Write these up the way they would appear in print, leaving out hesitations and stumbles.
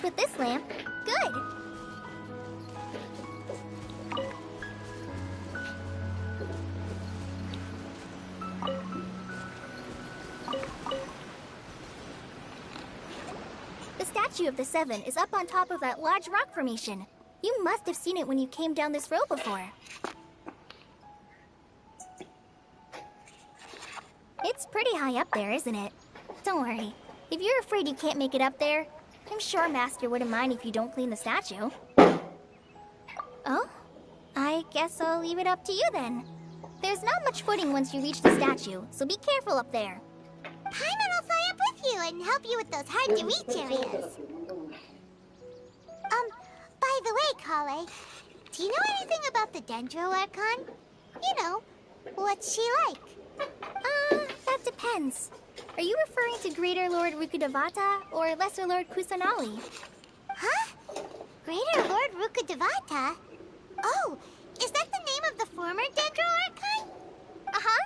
with this lamp. Good. The statue of the Seven is up on top of that large rock formation. You must have seen it when you came down this road before. It's pretty high up there, isn't it? Don't worry. If you're afraid you can't make it up there, I'm sure Master wouldn't mind if you don't clean the statue. Oh? I guess I'll leave it up to you then. There's not much footing once you reach the statue, so be careful up there. Paimon will fly up with you and help you with those hard-to-reach areas. By the way, Collei, do you know anything about the Dendro Archon? You know, what's she like? That depends. Are you referring to Greater Lord Rukkhadevata or Lesser Lord Kusanali? Huh? Greater Lord Rukkhadevata? Oh, is that the name of the former Dendro Archon? Uh-huh.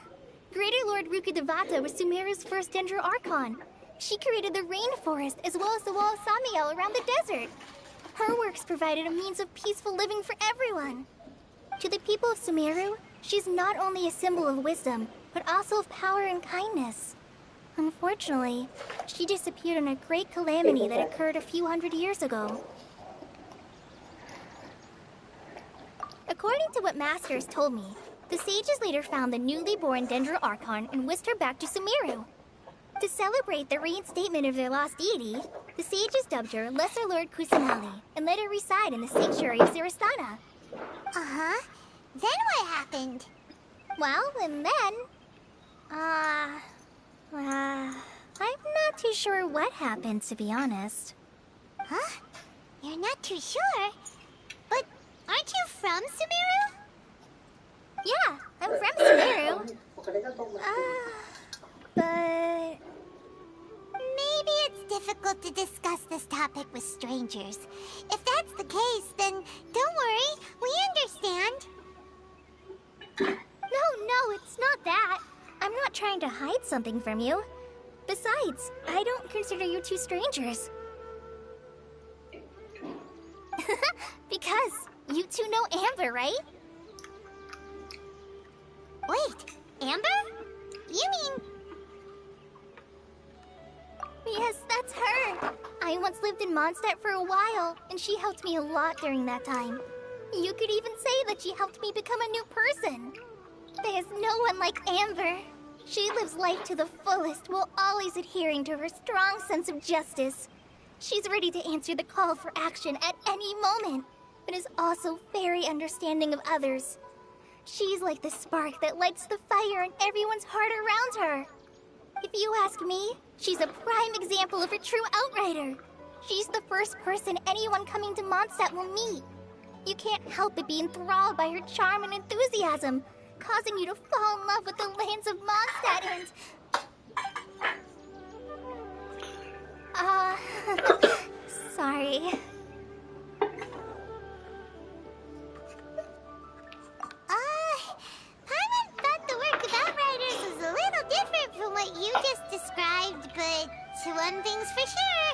Greater Lord Rukkhadevata was Sumeru's first Dendro Archon. She created the rainforest as well as the Wall of Samiel around the desert. Her works provided a means of peaceful living for everyone. To the people of Sumeru, she's not only a symbol of wisdom, but also of power and kindness. Unfortunately, she disappeared in a great calamity that occurred a few hundred years ago. According to what Master has told me, the sages later found the newly born Dendro Archon and whisked her back to Sumeru. To celebrate the reinstatement of their lost deity, the sages dubbed her Lesser Lord Kusanali and let her reside in the sanctuary of Zerastana. Uh-huh. Then what happened? Well, and then... I'm not too sure what happened, to be honest. Huh? You're not too sure? But aren't you from Sumeru? Yeah, I'm from Sumeru. But... Maybe it's difficult to discuss this topic with strangers. If that's the case, then don't worry, we understand. No, it's not that. I'm not trying to hide something from you. Besides, I don't consider you two strangers. Because you two know Amber, right? Wait, Amber? You mean... Yes, that's her. I once lived in Mondstadt for a while, and she helped me a lot during that time. You could even say that she helped me become a new person. There's no one like Amber. She lives life to the fullest while always adhering to her strong sense of justice. She's ready to answer the call for action at any moment, but is also very understanding of others. She's like the spark that lights the fire in everyone's heart around her. If you ask me, she's a prime example of a true outrider. She's the first person anyone coming to Mondstadt will meet. You can't help but be enthralled by her charm and enthusiasm, causing you to fall in love with the lands of Mondstadt and... sorry. Paimon thought the work of Outriders was a little different from what you just described, but one thing's for sure,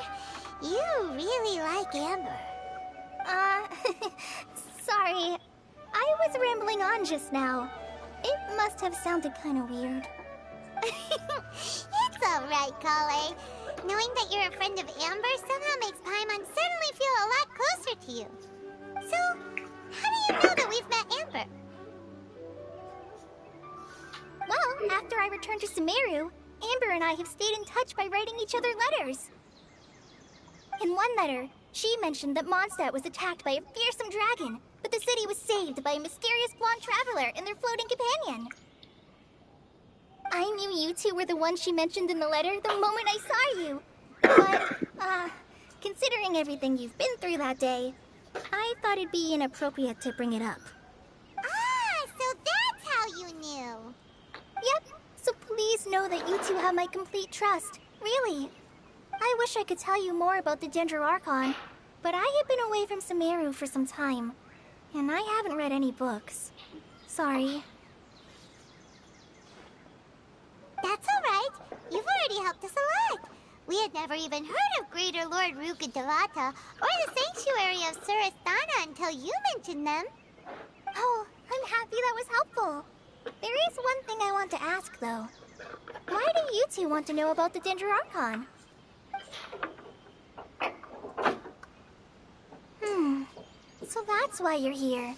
you really like Amber. Sorry. I was rambling on just now. It must have sounded kind of weird. It's alright, Collei. Knowing that you're a friend of Amber somehow makes Paimon suddenly feel a lot closer to you. So, how do you know that we've met Amber? Well, after I returned to Sumeru, Amber and I have stayed in touch by writing each other letters. In one letter, she mentioned that Mondstadt was attacked by a fearsome dragon, but the city was saved by a mysterious blonde traveler and their floating companion. I knew you two were the ones she mentioned in the letter the moment I saw you. But, considering everything you've been through that day, I thought it'd be inappropriate to bring it up. So that's how you knew. Yep, so please know that you two have my complete trust, really. I wish I could tell you more about the Dendro Archon, but I have been away from Sumeru for some time, and I haven't read any books. Sorry. That's alright. You've already helped us a lot. We had never even heard of Greater Lord Rukkhadevata or the Sanctuary of Surasthana until you mentioned them. Oh, I'm happy that was helpful. There is one thing I want to ask, though. Why do you two want to know about the Ginger Archon? So that's why you're here.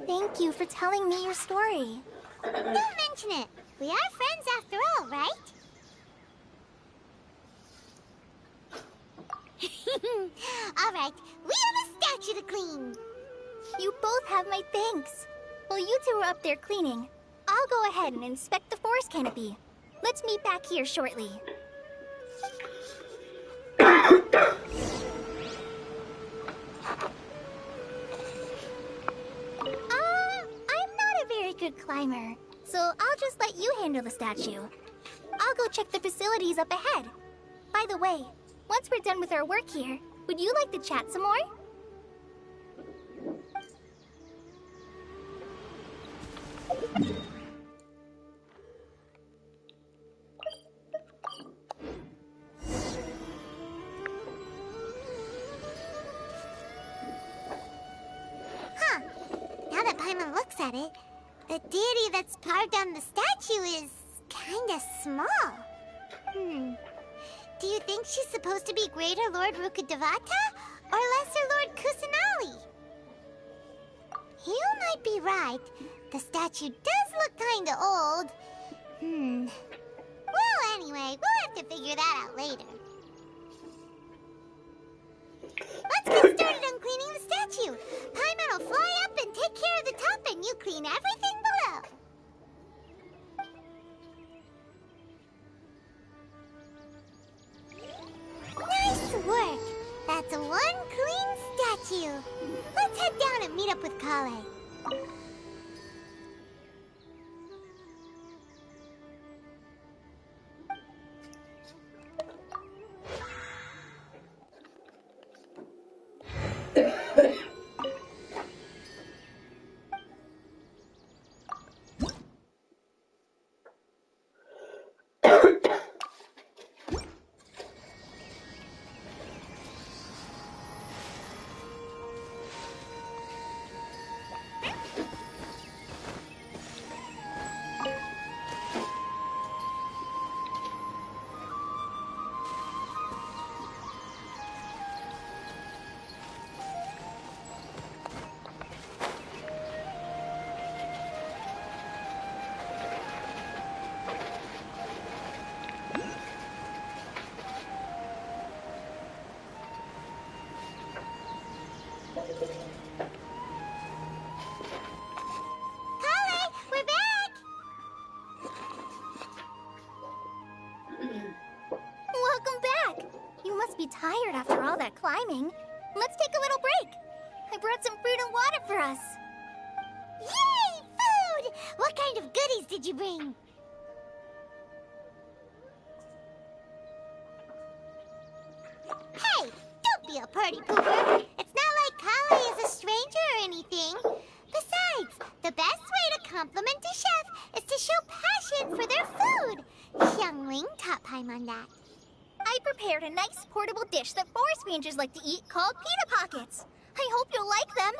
Thank you for telling me your story. Don't mention it. We are friends after all, right? All right, we have a statue to clean. You both have my thanks. While you two are up there cleaning, I'll go ahead and inspect the forest canopy. Let's meet back here shortly. I'm not a very good climber, so I'll just let you handle the statue. I'll go check the facilities up ahead. By the way, once we're done with our work here, would you like to chat some more? Huh. Now that Paimon looks at it, the deity that's carved on the statue is kinda small. Do you think she's supposed to be Greater Lord Rukkhadevata or Lesser Lord Kusanali? You might be right. The statue does look kinda old. Well, anyway, we'll have to figure that out later. Let's get started on cleaning the statue. Paimon will fly up and take care of the top, and you clean everything below. Nice work. That's one clean statue. Let's head down and meet up with Kale. Kale, we're back! Welcome back! You must be tired after all that climbing. Let's take a little break. I brought some fruit and water for us. Yay! Food! What kind of goodies did you bring? Hey! Don't be a party pooper! It's not like Kale is a stranger or anything. Besides, the best way to compliment a chef is to show passion for their food. Xiangling taught Paimon that. I prepared a nice portable dish that forest rangers like to eat called pita pockets. I hope you'll like them.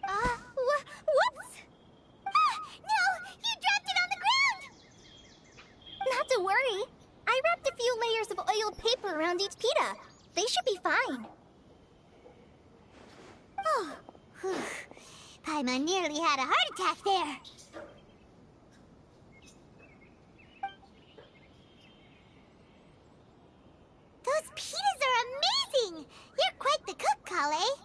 Whoops! Ah, no! You dropped it on the ground! Not to worry. I wrapped a few layers of oiled paper around each pita. They should be fine. Oh, whew. Paimon nearly had a heart attack there. Those pitas are amazing! You're quite the cook, Kale.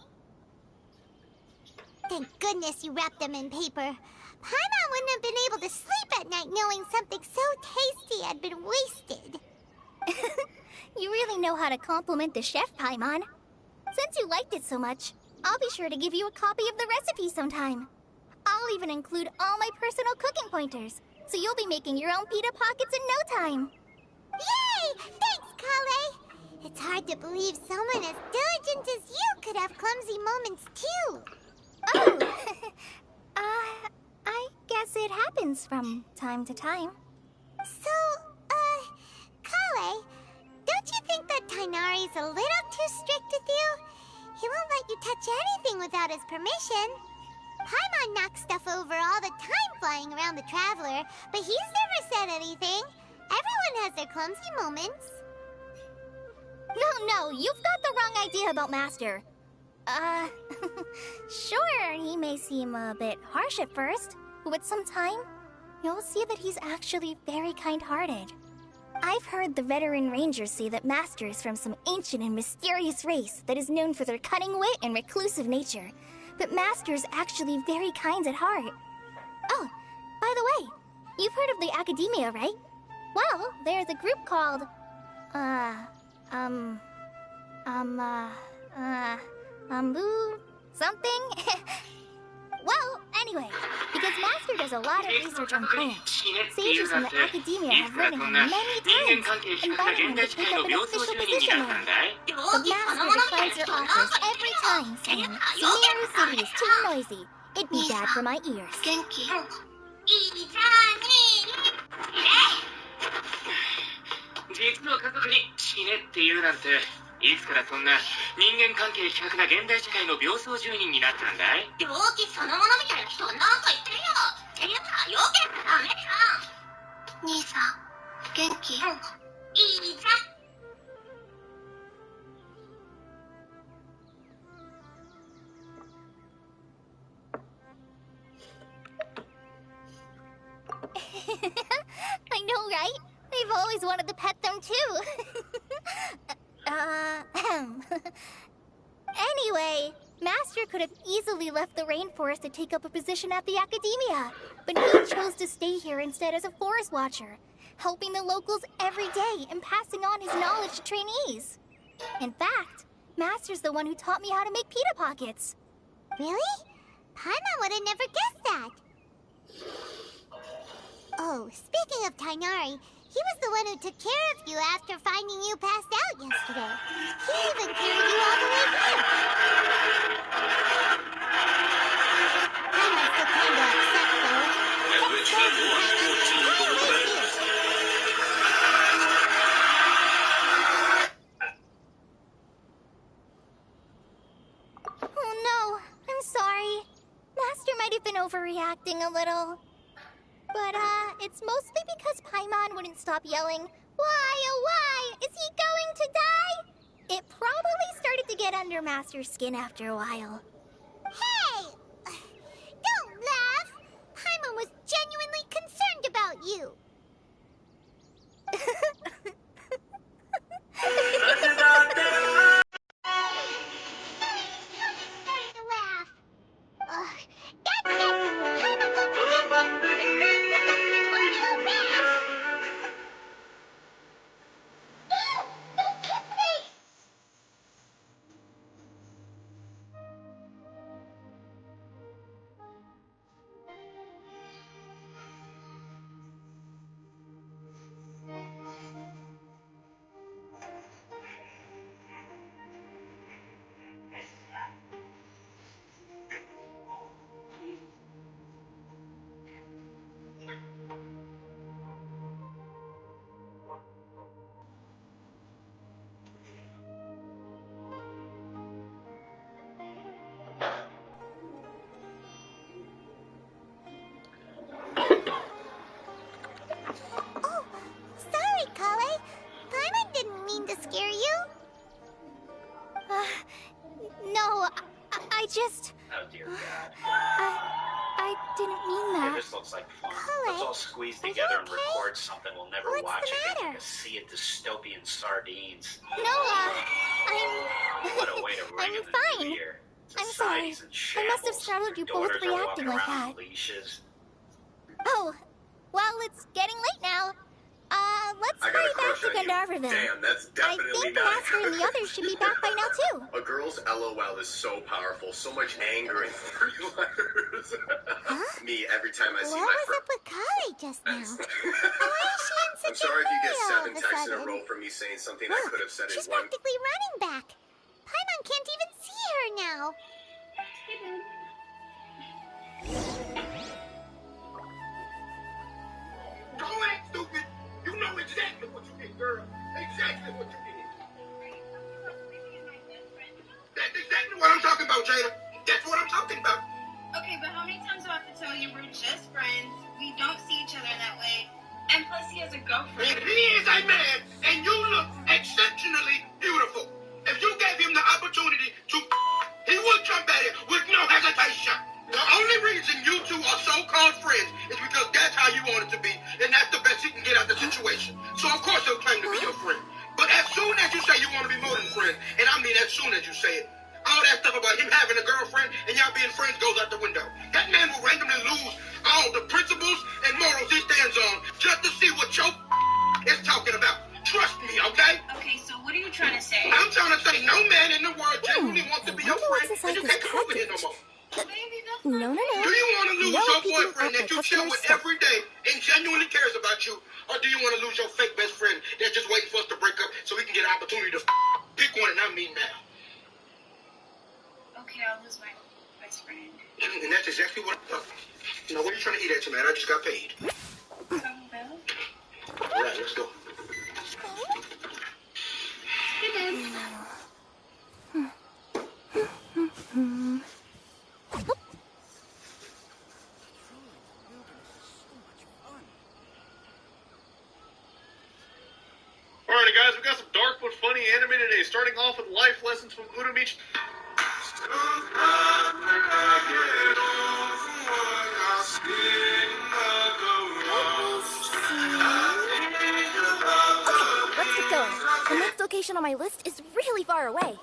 Thank goodness you wrapped them in paper. Paimon wouldn't have been able to sleep at night knowing something so tasty had been wasted. You really know how to compliment the chef, Paimon. Since you liked it so much, I'll be sure to give you a copy of the recipe sometime. I'll even include all my personal cooking pointers, so you'll be making your own pita pockets in no time. Yay! Thanks, Kale. It's hard to believe someone as diligent as you could have clumsy moments too. Oh, I guess it happens from time to time. So, Tighnari's a little too strict with you. He won't let you touch anything without his permission. Paimon knocks stuff over all the time flying around the Traveler, but he's never said anything. Everyone has their clumsy moments. No, you've got the wrong idea about Master. Sure, he may seem a bit harsh at first, but with some time, you'll see that he's actually very kind-hearted. I've heard the veteran rangers say that Master is from some ancient and mysterious race that is known for their cunning wit and reclusive nature. But Master's actually very kind at heart. Oh, by the way, you've heard of the Academia, right? Well, there's a group called... something? Well, anyway, because Master does a lot of research on plants, sages from the Academia have written him many times, inviting him to take up an official position there. But Master declines their offers every time, saying, Sumeru City is too noisy. It'd be bad for my ears. 実の家族に死ねって言うなんて、いつからそんな人間関係希薄な現代社会の病巣住人になったんだい？病気そのものみたいな人がなんか言ってるよ。っていうか、よければダメじゃん。兄さん、元気？いいじゃん。I know, right? They've always wanted to pet them too. Anyway, Master could have easily left the rainforest to take up a position at the Academia, but he chose to stay here instead as a forest watcher, helping the locals every day and passing on his knowledge to trainees. In fact, Master's the one who taught me how to make pita pockets. Really? Paimon would have never guessed that. Oh, speaking of Tighnari, he was the one who took care of you after finding you passed out yesterday. He even carried you all the way here. Paimon's still kind of upset, though. Let's go to Paimon and tell him Oh no, I'm sorry. Master might have been overreacting a little. But, it's mostly because Paimon wouldn't stop yelling, "Why, oh why? Is he going to die?" It probably started to get under Master's skin after a while. Hey! Don't laugh! Paimon was genuinely concerned about you. Laugh. Ugh. That's it! Paimon will Oh dear God. I didn't mean that. Hey, this looks like fun. Chloe, Let's all squeeze are you together and okay? record something we'll never What's watch the again, matter? like a sea of dystopian sardines. No, What a way to ring I'm in the fine. new year. I'm Society's sorry. in shambles. I must have startled you Your both daughters are reacting walking like around that. on leashes. Oh, well, it's getting late now. Let's I got hurry a back crush to on you. Gandharva then. Damn, that's I definitely think not. Master and the others should be back by now too. A girl's LOL is so powerful, so much anger and three letters. Huh? Me, every time I see What my was up with Kali just now? Why is she in I'm such sorry a if you get hurry all 7 of a texts in a sudden? row from me saying something I Look, could have said in she's one. practically running back. Paimon can't even see her now. Don't act stupid. You know exactly what you did, girl. Exactly what you did. He is a man, and you look exceptionally beautiful. If you gave him the opportunity to, he would jump at it with no hesitation. The only reason you two are so-called friends is because that's how you want it to be, and that's the best he can get out of the situation. So of course he'll claim to be your friend. But as soon as you say you want to be more than friends, and I mean as soon as you say it, all that stuff about him having a girlfriend and y'all being friends goes out the window. That man will randomly lose all the principles and morals he stands on just to see what your is talking about. Trust me, okay? Okay, so what are you trying to say? I'm trying to say no man in the world genuinely wants to be your friend, what's and you inside can't come over this here no more. Maybe that's No, no, Do no. you want to lose No your peeking boyfriend at that my you chill customer's with stuff. every day and genuinely cares about you, or do you want to lose your fake best friend that's just waiting for us to break up so we can get an opportunity to pick one, and I mean now? Okay, I'll lose my best friend. And that's exactly what I'm talking. Now, what are you trying to eat at, man? I just got paid. Taco Bell? All right, let's go. Alrighty guys, we got some dark but funny anime today, starting off with life lessons from Uramichi. Let's get going. The next location on my list is really far away.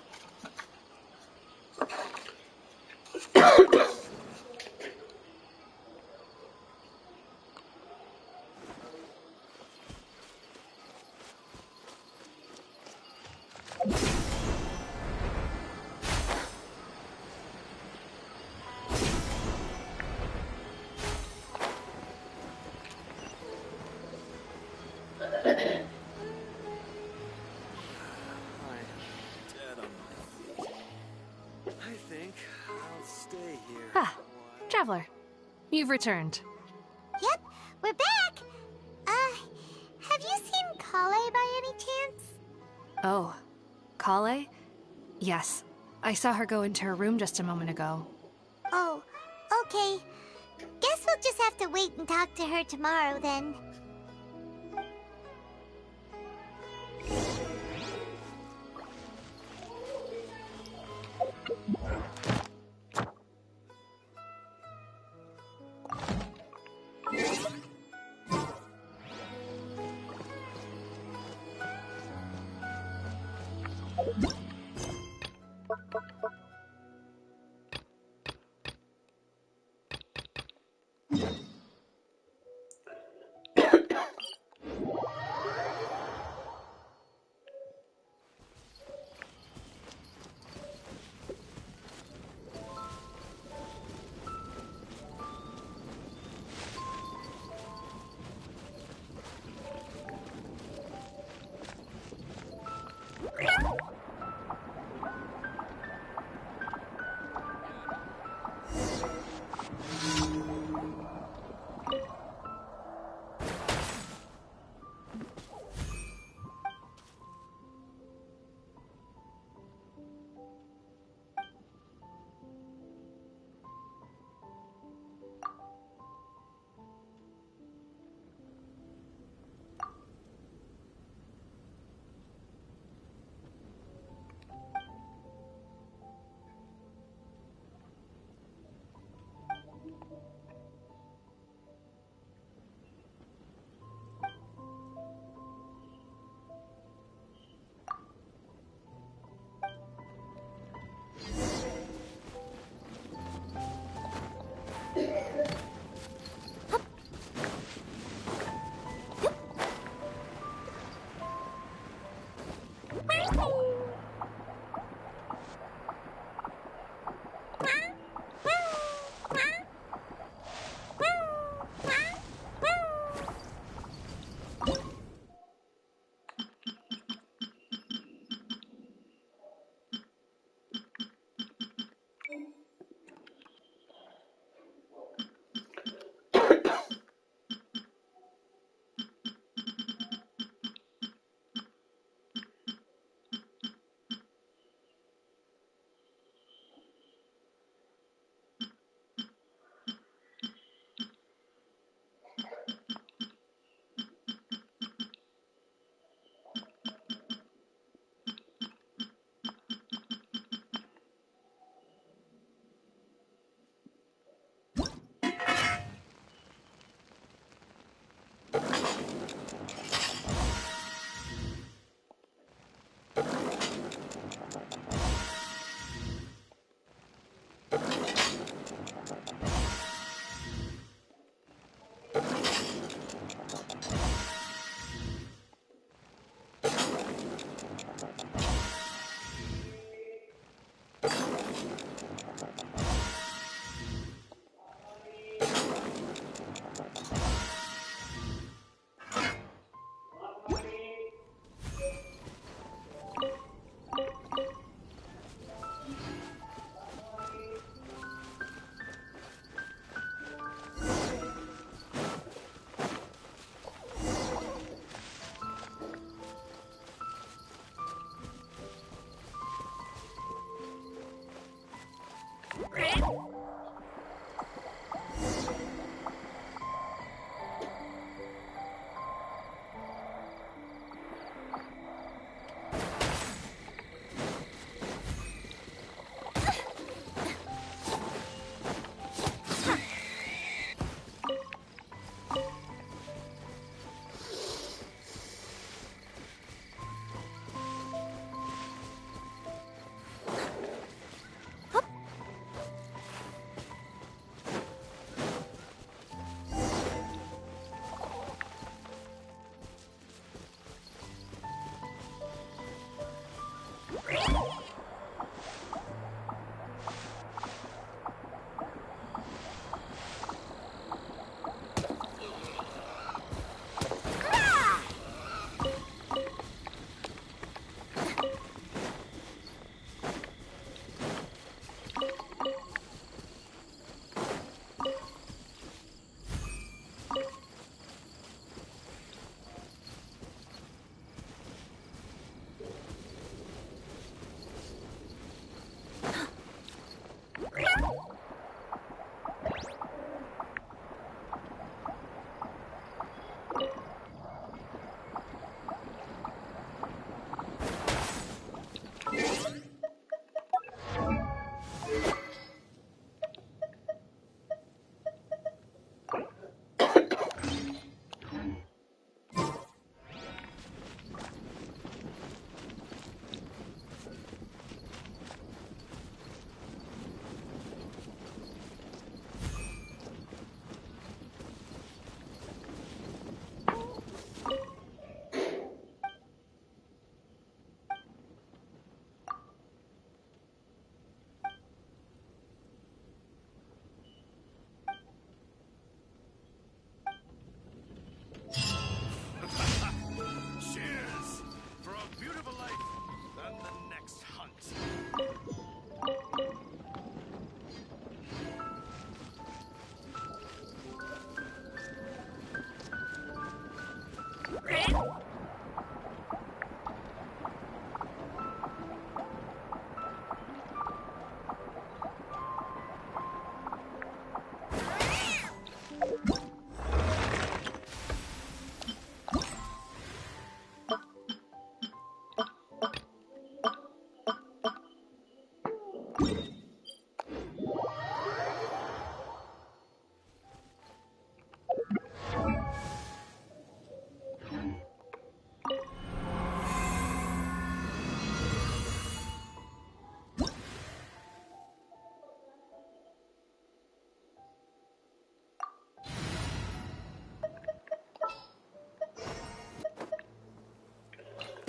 I think I'll stay here. Ah, Traveler, you've returned. Yep, we're back. Have you seen Kale by any chance? Oh, Kale? Yes, I saw her go into her room just a moment ago. Oh, okay. Guess we'll just have to wait and talk to her tomorrow then.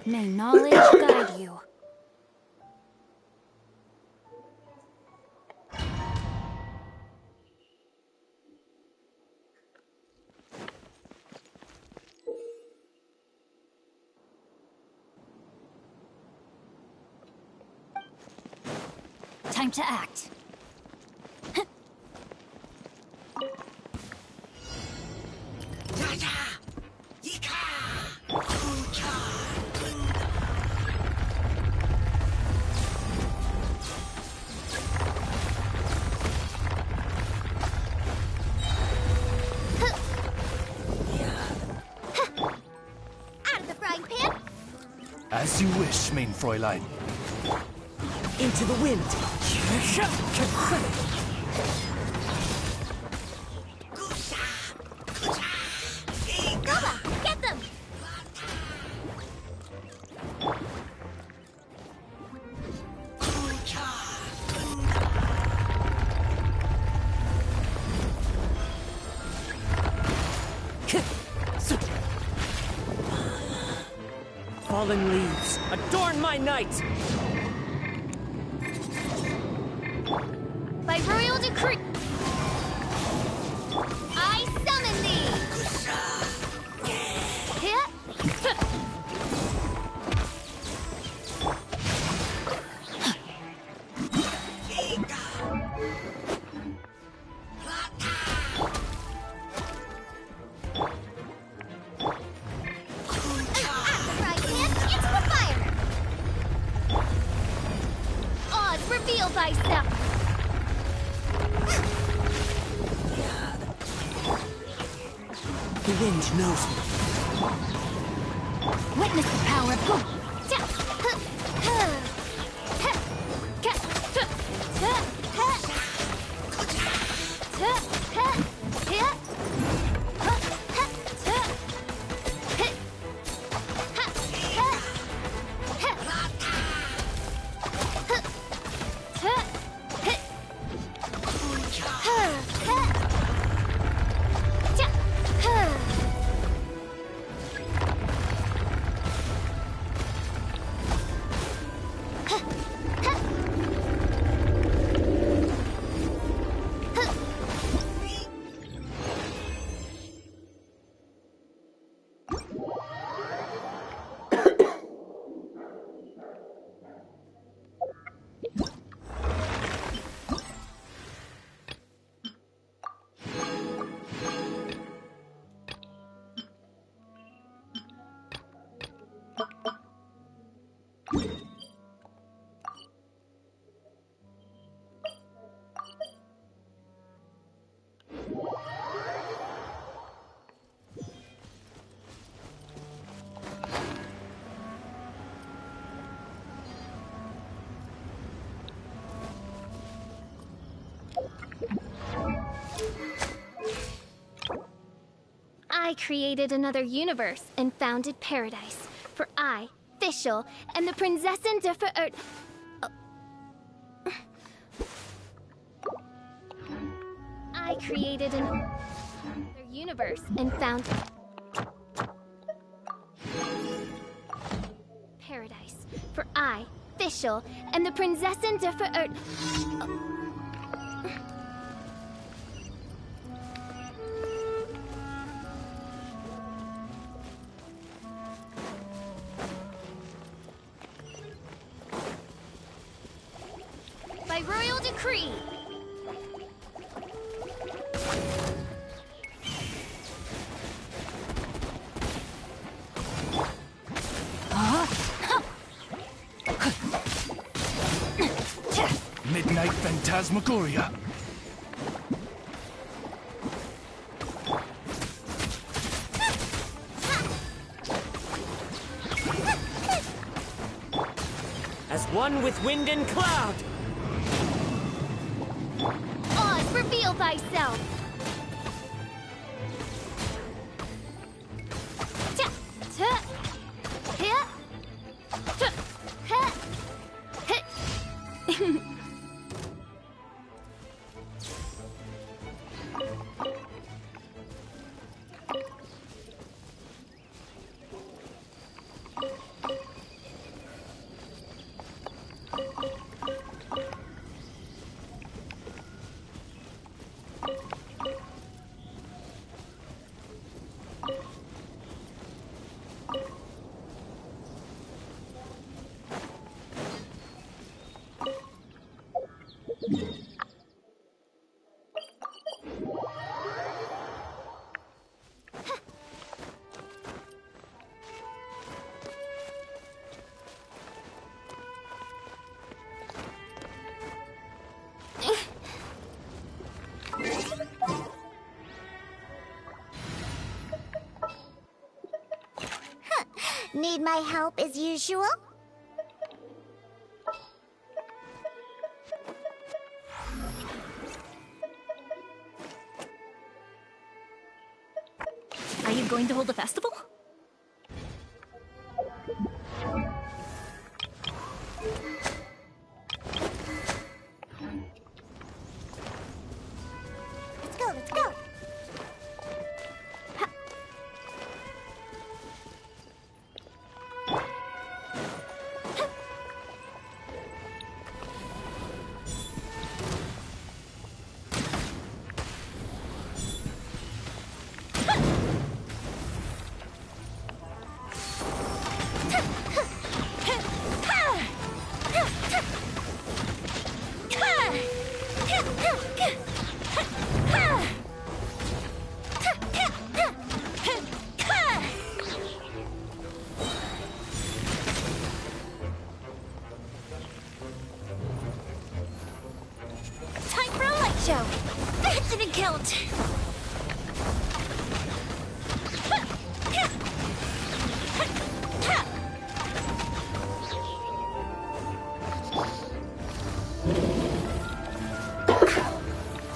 May knowledge guide you. Time to act. Out of the frying pan! As you wish, mein Fräulein. Into the wind. Goba, get them! Fallen leaves, adorn my night! By royal decree, I summon thee! Reveal thyself! The wind knows me. Witness the power of Boom! I created another universe and founded paradise. For I, Fischl, am the Prinzessin der Verirrten. I created another universe and founded paradise. For I, Fischl, am the Prinzessin der Verirrten. By royal decree. Midnight Phantasmagoria. As one with wind and cloud. Oz, reveal thyself! Need my help as usual? Are you going to hold a festival? Let's go, let's go. Time for a light show. That didn't count.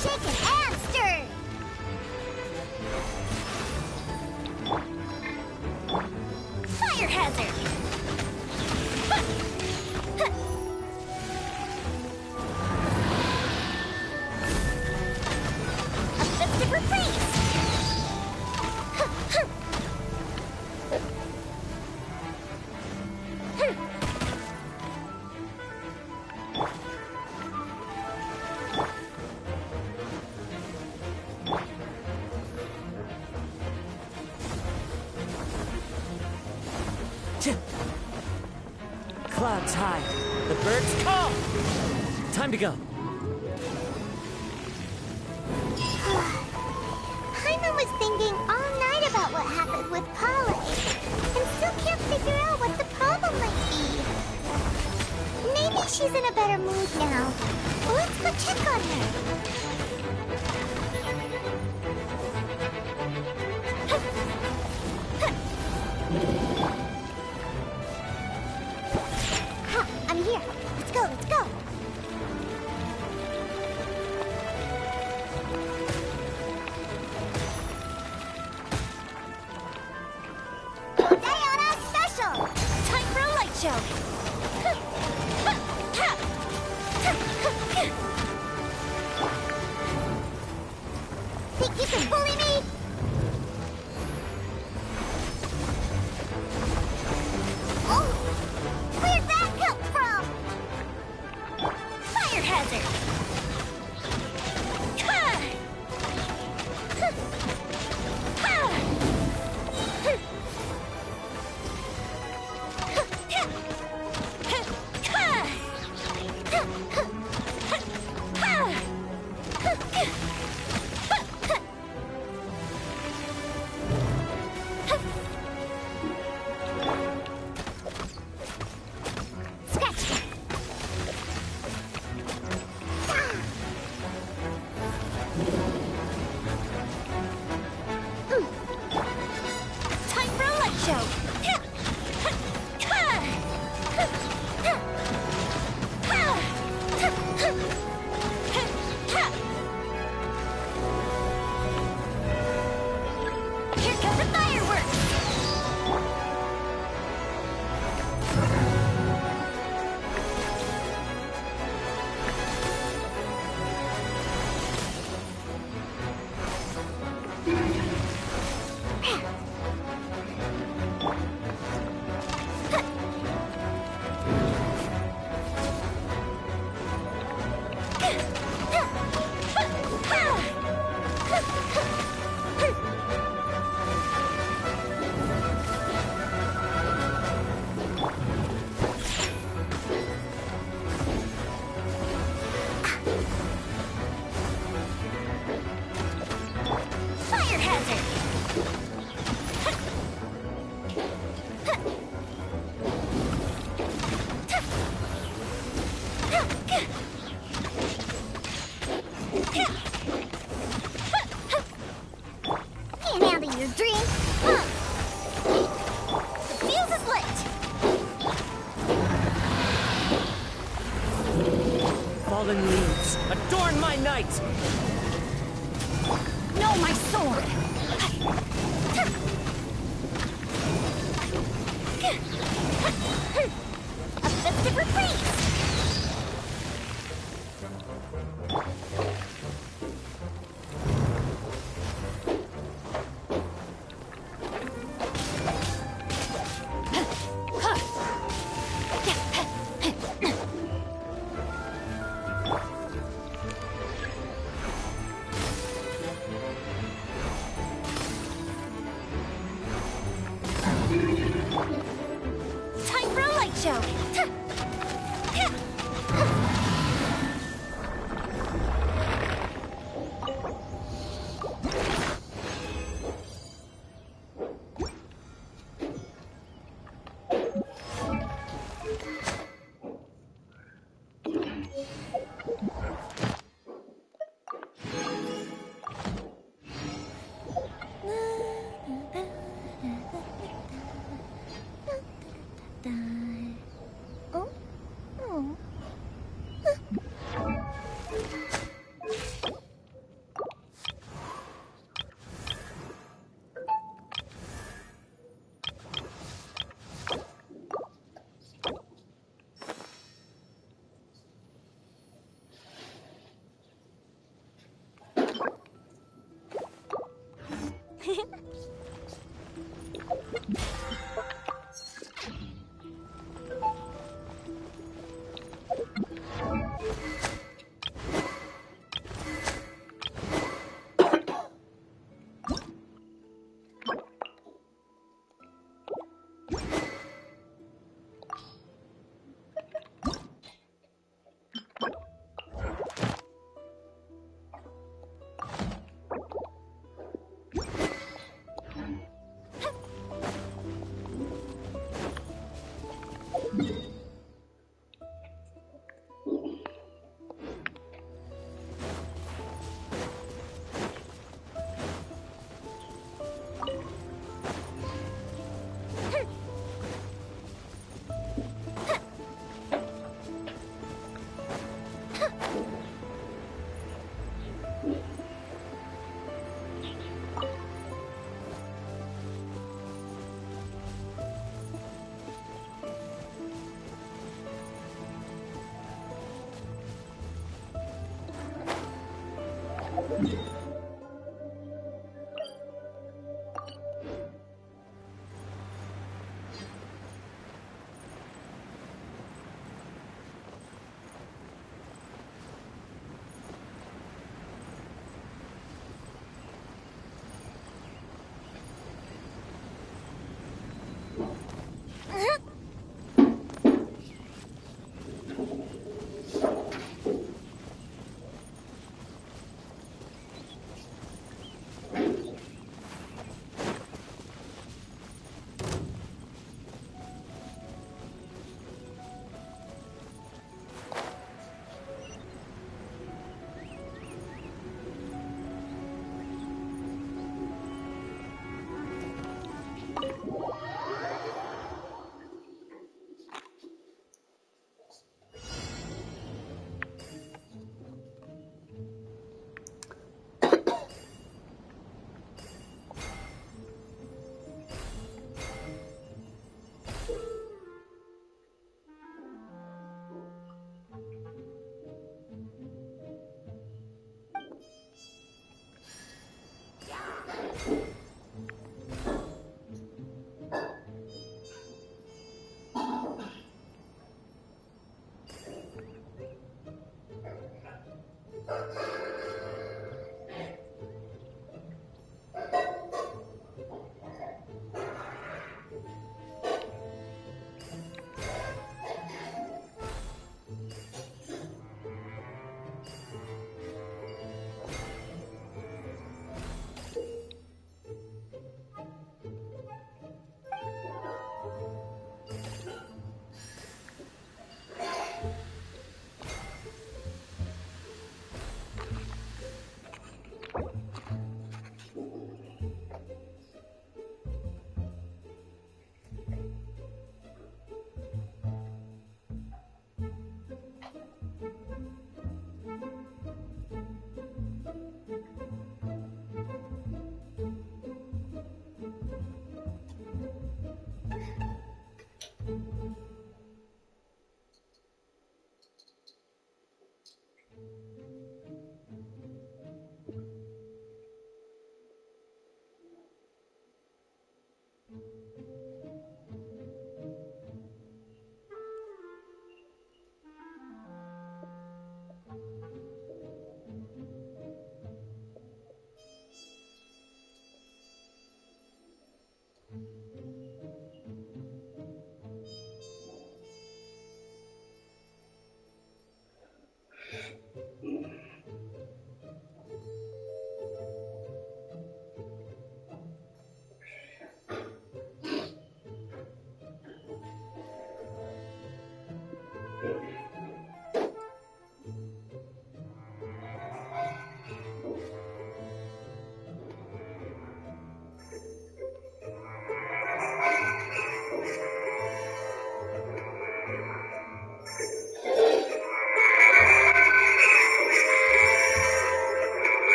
Shaken and stirred. Fire hazard. A festive reprise. Clouds high. The birds call. Time to go. Paimon was thinking all night about what happened with Polly, and still can't figure out what the problem might be. Maybe she's in a better mood now. Let's go check on her. Huh, I'm here. Let's go, let's go. Diana special! Time for a light show. Think you can bully me? Oh! Where'd that come from? Fire hazard. light! No, my sword! A festive reprise! Time for a light show! Oh? Oh.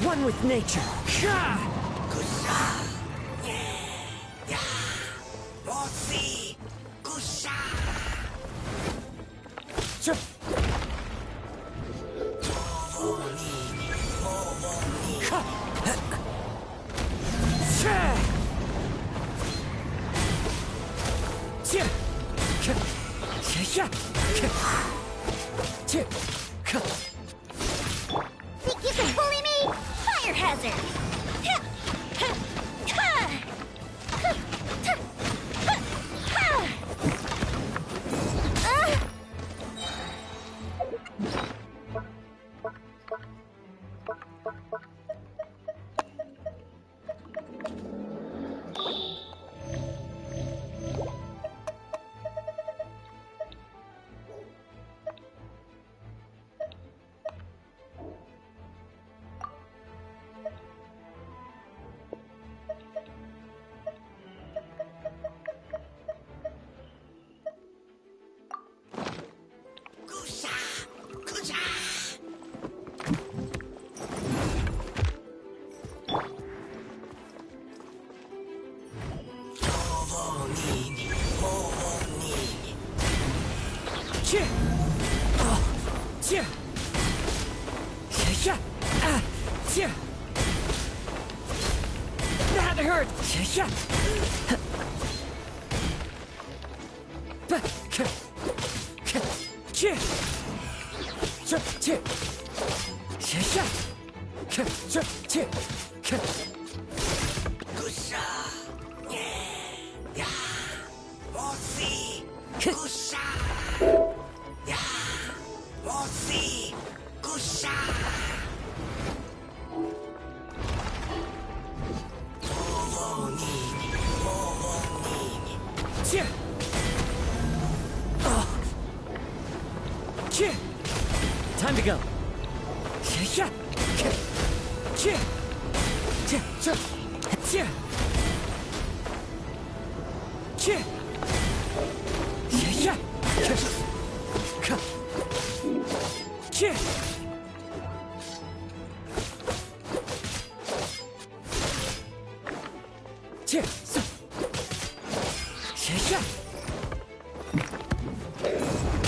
One with nature. Think you can bully me? Fire hazard! That hurt! Time to go.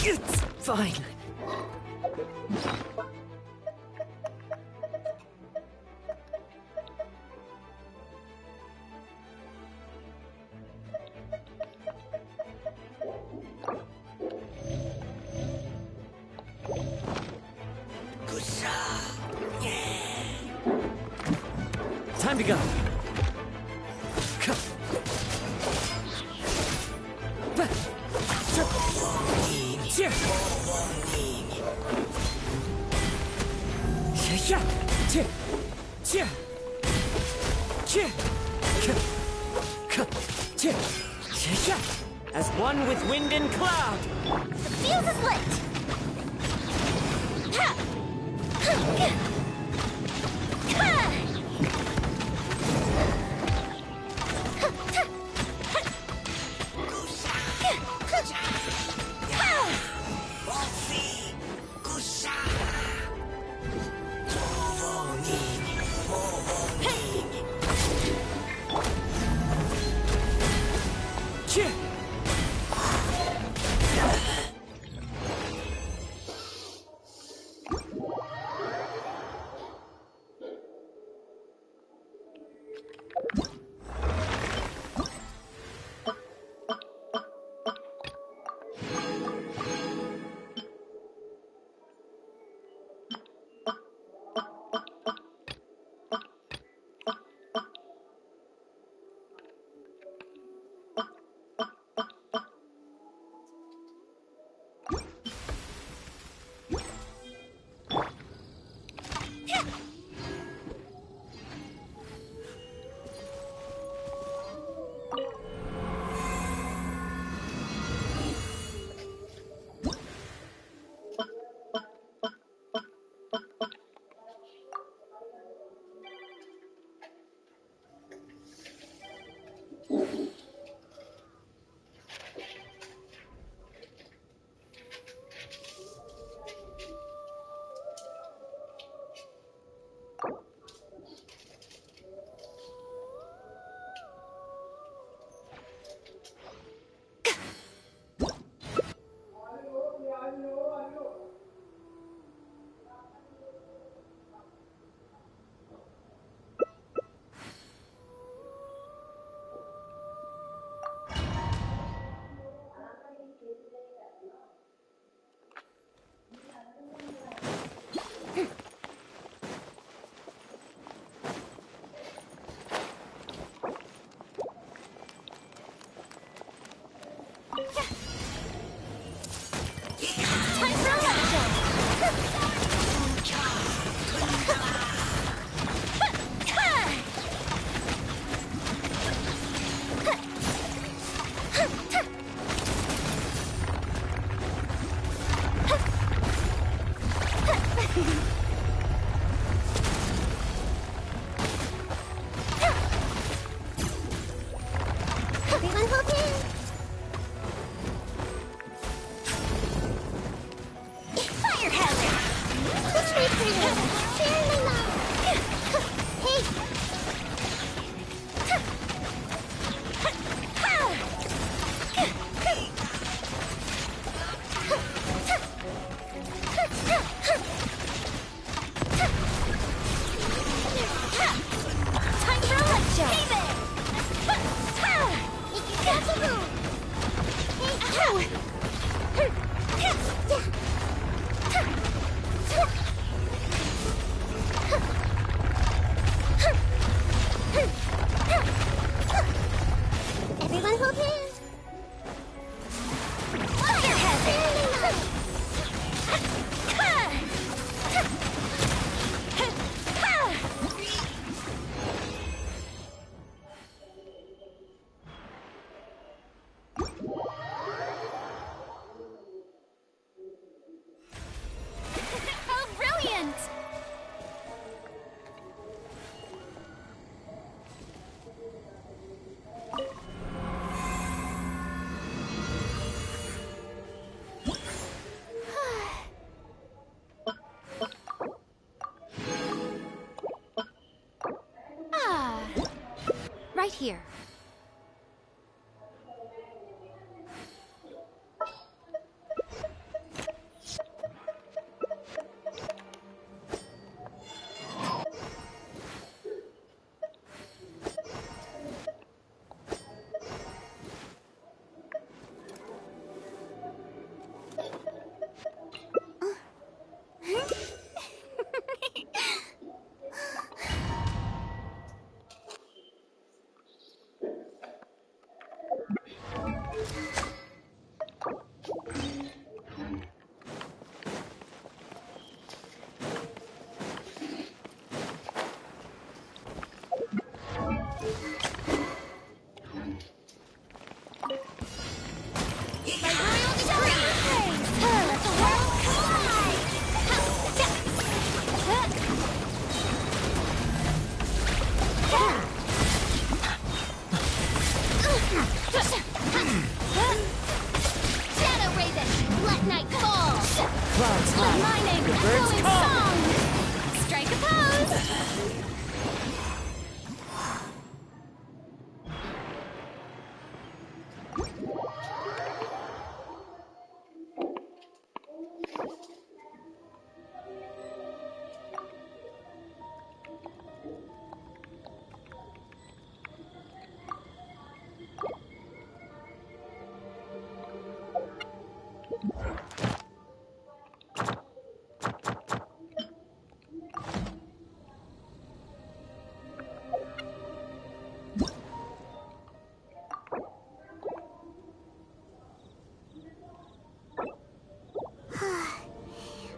It's fine. Time to go. As one with wind and cloud. The fuse is lit. Everyone hold hands. Oh, brilliant! Ah, right here. Shadow Raven, let night fall. Clouds high. My name The is birds Echoing come. Song. Strike a pose.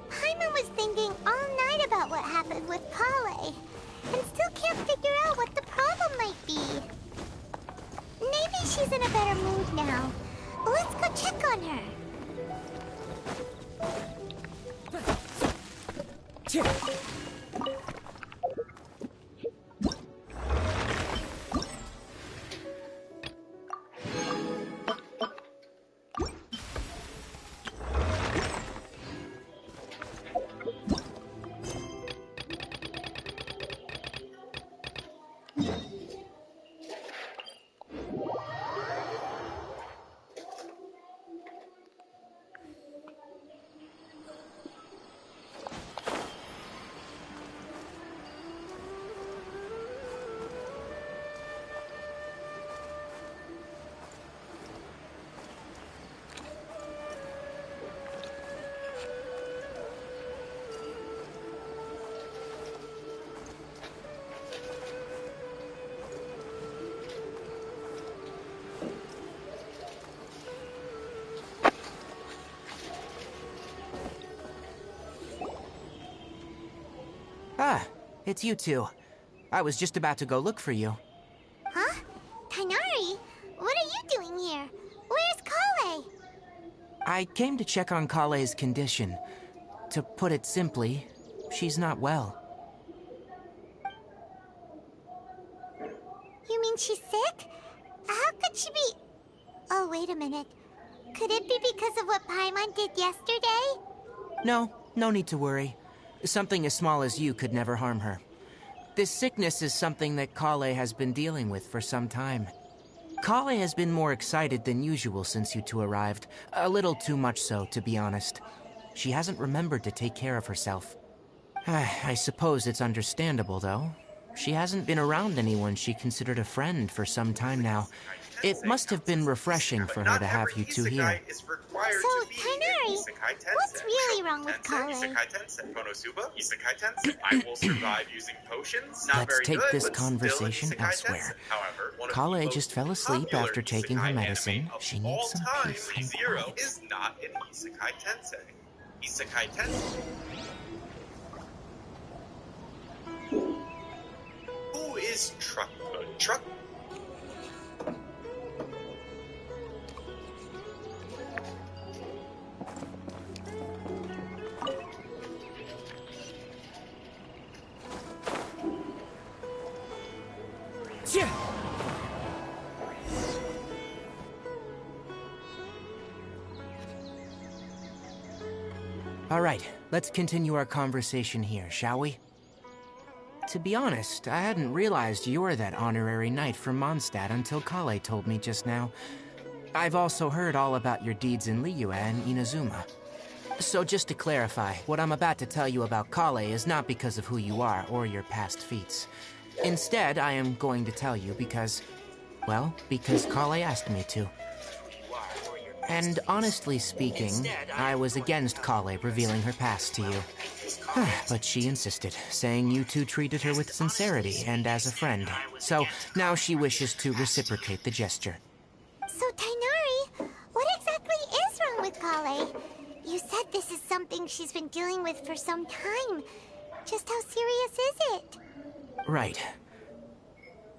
Paimon was thinking all night about what happened with Kale, and still can't figure out what the problem might be. Maybe she's in a better mood now. Let's go check on her. Ah, it's you two. I was just about to go look for you. Huh? Tighnari? What are you doing here? Where's Kale? I came to check on Kale's condition. To put it simply, she's not well. You mean she's sick? How could she be... Oh, wait a minute. Could it be because of what Paimon did yesterday? No need to worry. Something as small as you could never harm her. This sickness is something that Kale has been dealing with for some time. Kale has been more excited than usual since you two arrived. A little too much so, to be honest. She hasn't remembered to take care of herself. I suppose it's understandable, though. She hasn't been around anyone she considered a friend for some time now. It must have been refreshing for her to have you two here. So, Tighnari, what's really wrong with Kale? I will survive using potions. Not Let's very take good, this but still conversation isekai elsewhere. tense. However, one of Kale the just most fell asleep popular after taking isekai her medicine. anime of She needs all some time, peace and Re:Zero quiet. is not an isekai tensei. Isekai tensei. Who is Truckfoot? Truck. All right, let's continue our conversation here, shall we? To be honest, I hadn't realized you were that honorary knight from Mondstadt until Kale told me just now. I've also heard all about your deeds in Liyue and Inazuma. So just to clarify, what I'm about to tell you about Kale is not because of who you are or your past feats. Instead, I am going to tell you because Kale asked me to. And honestly speaking, I was against Kale revealing her past to you. But she insisted, saying you two treated her with sincerity and as a friend. So now she wishes to reciprocate the gesture. So, Tighnari, what exactly is wrong with Kale? You said this is something she's been dealing with for some time. Just how serious is it? Right.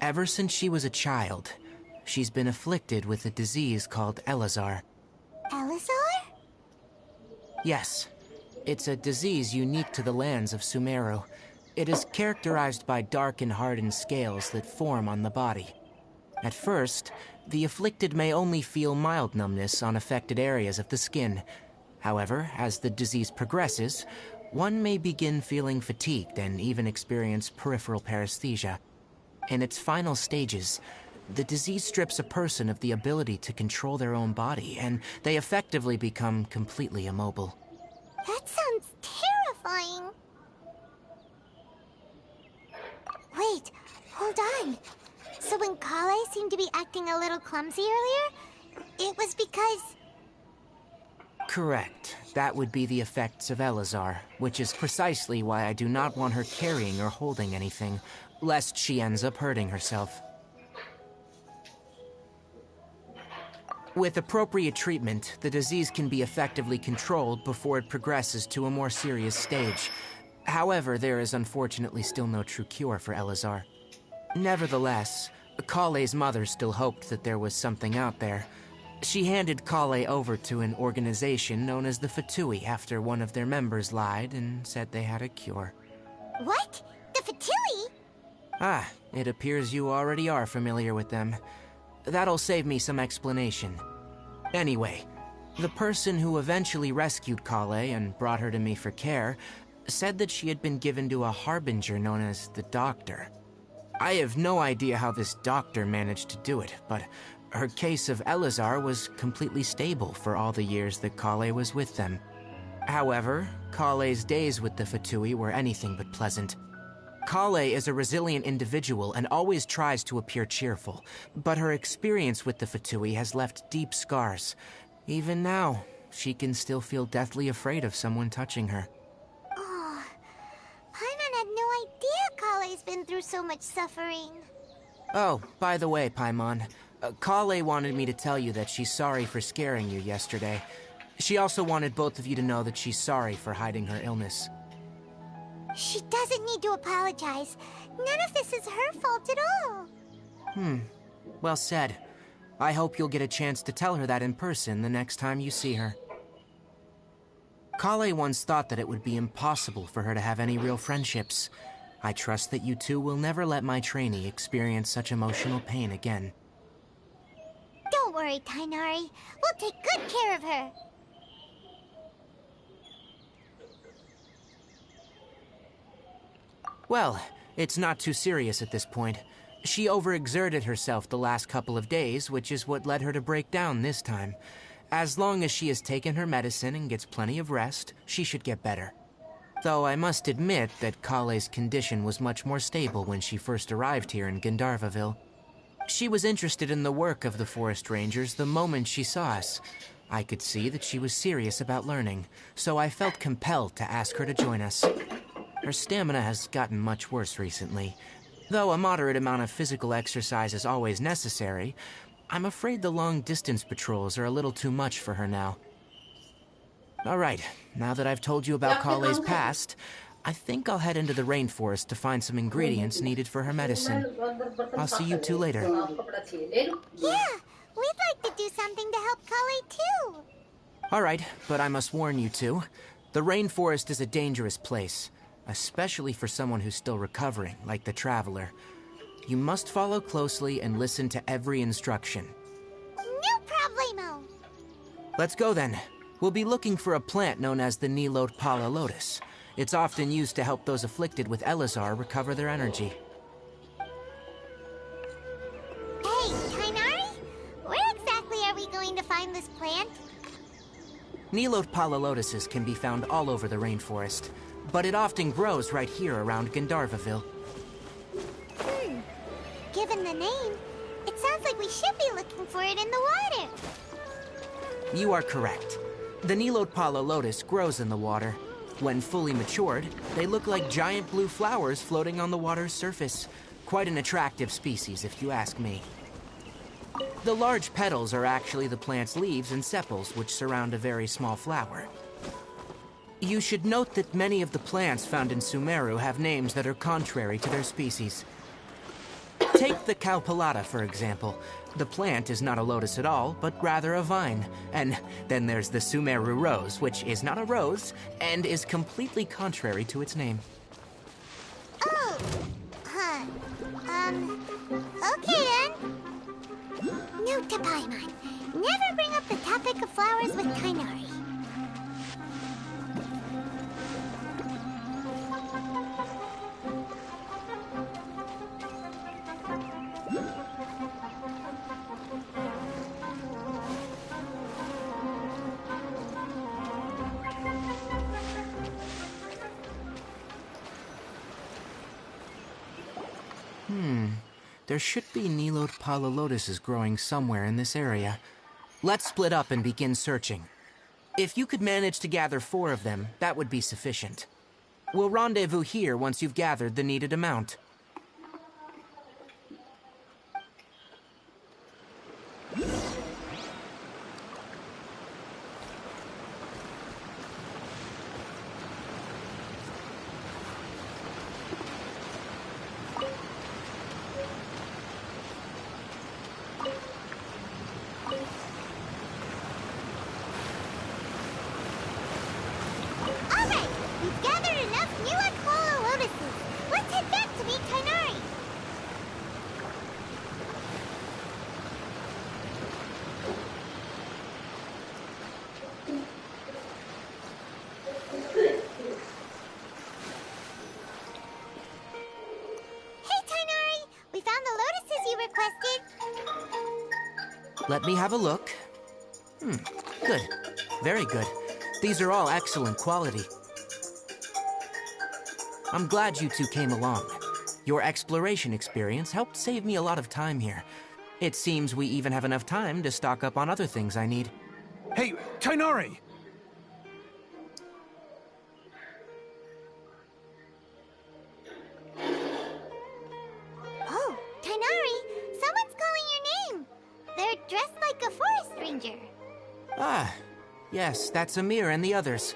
Ever since she was a child, she's been afflicted with a disease called Elazar. Elazar? Yes. It's a disease unique to the lands of Sumeru. It is characterized by dark and hardened scales that form on the body. At first, the afflicted may only feel mild numbness on affected areas of the skin. However, as the disease progresses, one may begin feeling fatigued and even experience peripheral paresthesia. In its final stages, the disease strips a person of the ability to control their own body, and they effectively become completely immobile. That sounds terrifying. Wait, hold on. So when Kale seemed to be acting a little clumsy earlier, it was because... Correct. That would be the effects of Elazar, which is precisely why I do not want her carrying or holding anything, lest she ends up hurting herself. With appropriate treatment, the disease can be effectively controlled before it progresses to a more serious stage. However, there is unfortunately still no true cure for Elazar. Nevertheless, Kale's mother still hoped that there was something out there. She handed Kale over to an organization known as the Fatui after one of their members lied and said they had a cure. What? The Fatui? Ah, it appears you already are familiar with them. That'll save me some explanation. Anyway, the person who eventually rescued Kale and brought her to me for care said that she had been given to a harbinger known as the Doctor. I have no idea how this doctor managed to do it, but her case of Elazar was completely stable for all the years that Kale was with them. However, Kale's days with the Fatui were anything but pleasant. Kale is a resilient individual and always tries to appear cheerful, but her experience with the Fatui has left deep scars. Even now, she can still feel deathly afraid of someone touching her. Oh, Paimon had no idea Kale's been through so much suffering. Oh, by the way, Paimon, Kale wanted me to tell you that she's sorry for scaring you yesterday. She also wanted both of you to know that she's sorry for hiding her illness. She doesn't need to apologize. None of this is her fault at all. Well said. I hope you'll get a chance to tell her that in person the next time you see her. Kale once thought that it would be impossible for her to have any real friendships. I trust that you two will never let my trainee experience such emotional pain again. Don't worry, Tighnari. We'll take good care of her. Well, it's not too serious at this point. She overexerted herself the last couple of days, which is what led her to break down this time. As long as she has taken her medicine and gets plenty of rest, she should get better. Though I must admit that Kale's condition was much more stable when she first arrived here in Gandharvaville. She was interested in the work of the forest rangers the moment she saw us. I could see that she was serious about learning, so I felt compelled to ask her to join us. Her stamina has gotten much worse recently. Though a moderate amount of physical exercise is always necessary, I'm afraid the long-distance patrols are a little too much for her now. All right, now that I've told you about Kale's past, I think I'll head into the rainforest to find some ingredients needed for her medicine. I'll see you two later. Yeah, we'd like to do something to help Kale too. All right, but I must warn you two. The rainforest is a dangerous place, especially for someone who's still recovering, like the Traveler. You must follow closely and listen to every instruction. No problemo. Let's go then. We'll be looking for a plant known as the Nilot Pala Lotus. It's often used to help those afflicted with Elazar recover their energy. Hey, Tighnari, where exactly are we going to find this plant? Nilot Pala Lotuses can be found all over the rainforest, but it often grows right here around Gandharvaville. Given the name, it sounds like we should be looking for it in the water. You are correct. The Nilot Pala Lotus grows in the water. When fully matured, they look like giant blue flowers floating on the water's surface. Quite an attractive species, if you ask me. The large petals are actually the plant's leaves and sepals, which surround a very small flower. You should note that many of the plants found in Sumeru have names that are contrary to their species. Take the Cowpelata, for example. The plant is not a lotus at all, but rather a vine. And then there's the Sumeru rose, which is not a rose, and is completely contrary to its name. Oh, huh. Okay then. Note to Paimon. Never bring up the topic of flowers with Tighnari. There should be Nilot Pala Lotuses growing somewhere in this area. Let's split up and begin searching. If you could manage to gather 4 of them, that would be sufficient. We'll rendezvous here once you've gathered the needed amount. Alright, we've gathered enough Nilot Pala Lotuses. Let's head back to meet Tighnari. Hey, Tighnari! We found the lotuses you requested. Let me have a look. Good. Very good. These are all excellent quality. I'm glad you two came along. Your exploration experience helped save me a lot of time here. It seems we even have enough time to stock up on other things I need. Hey, Tighnari! Oh, Tighnari, someone's calling your name. They're dressed like a forest ranger. Ah, yes, that's Amir and the others.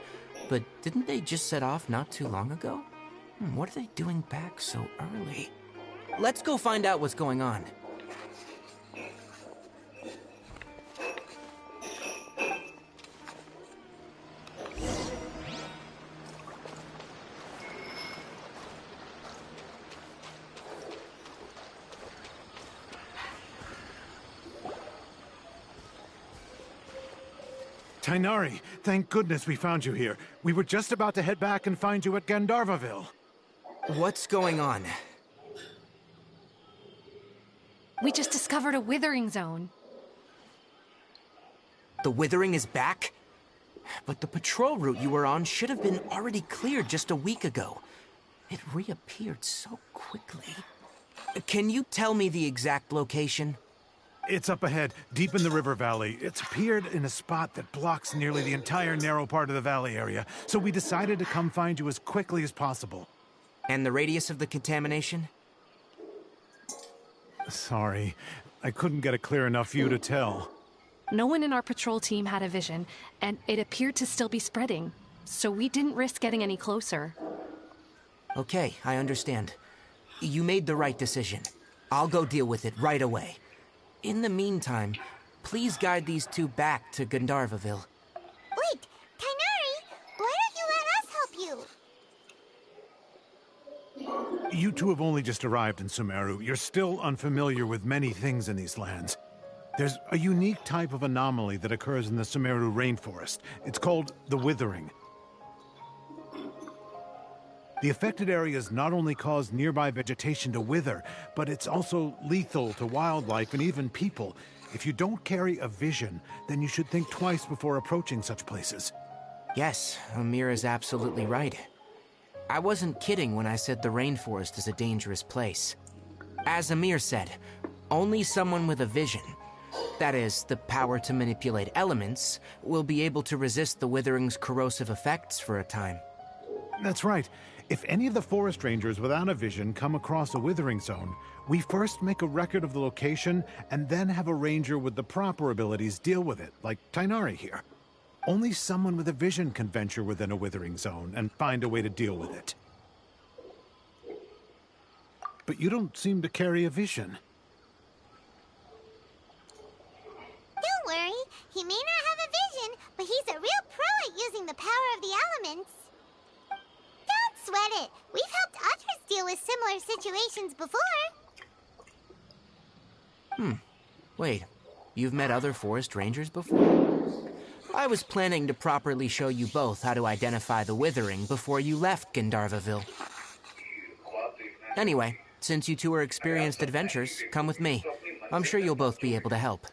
But didn't they just set off not too long ago? What are they doing back so early? Let's go find out what's going on. Tighnari, thank goodness we found you here. We were just about to head back and find you at Gandharvaville. What's going on? We just discovered a withering zone. The withering is back? But the patrol route you were on should have been already cleared just a week ago. It reappeared so quickly. Can you tell me the exact location? It's up ahead, deep in the river valley. It's appeared in a spot that blocks nearly the entire narrow part of the valley area, so we decided to come find you as quickly as possible. And the radius of the contamination? Sorry, I couldn't get a clear enough view to tell. No one in our patrol team had a vision, and it appeared to still be spreading, so we didn't risk getting any closer. Okay, I understand. You made the right decision. I'll go deal with it right away. In the meantime, please guide these two back to Gandharvaville. Wait, Tighnari, why don't you let us help you? You two have only just arrived in Sumeru. You're still unfamiliar with many things in these lands. There's a unique type of anomaly that occurs in the Sumeru rainforest. It's called the Withering. The affected areas not only cause nearby vegetation to wither, but it's also lethal to wildlife and even people. If you don't carry a vision, then you should think twice before approaching such places. Yes, Amir is absolutely right. I wasn't kidding when I said the rainforest is a dangerous place. As Amir said, only someone with a vision, that is, the power to manipulate elements, will be able to resist the Withering's corrosive effects for a time. That's right. If any of the forest rangers without a vision come across a withering zone, we first make a record of the location and then have a ranger with the proper abilities deal with it, like Tighnari here. Only someone with a vision can venture within a withering zone and find a way to deal with it. But you don't seem to carry a vision. Don't worry, he may not have a vision, but he's a real pro at using the power of the elements. Don't sweat it. We've helped others deal with similar situations before. Wait, you've met other forest rangers before? I was planning to properly show you both how to identify the Withering before you left Gandharvaville. Anyway, since you two are experienced adventurers, come with me. I'm sure you'll both be able to help.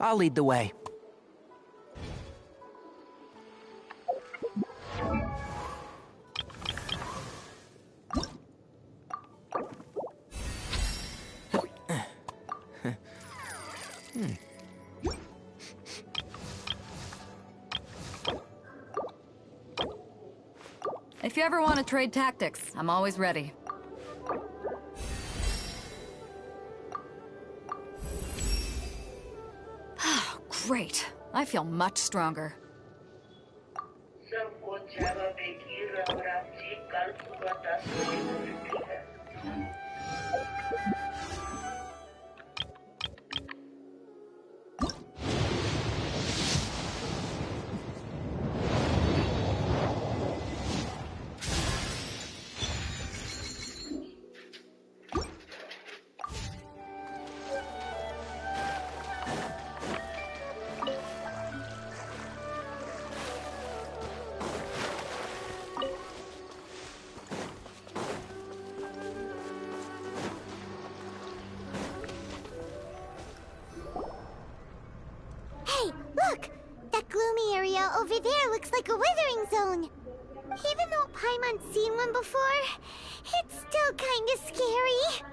I'll lead the way. If you ever want to trade tactics, I'm always ready. Great. I feel much stronger. over there looks like a withering zone. Even though Paimon's seen one before, it's still kinda scary.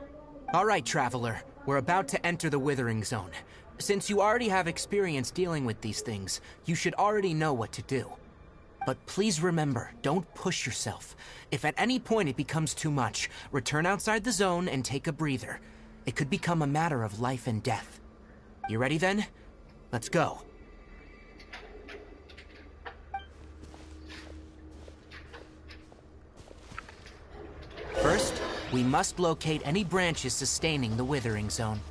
All right, Traveler. We're about to enter the Withering Zone. Since you already have experience dealing with these things, you should already know what to do. But please remember, don't push yourself. If at any point it becomes too much, return outside the zone and take a breather. It could become a matter of life and death. You ready then? Let's go. First, we must locate any branches sustaining the Withering Zone.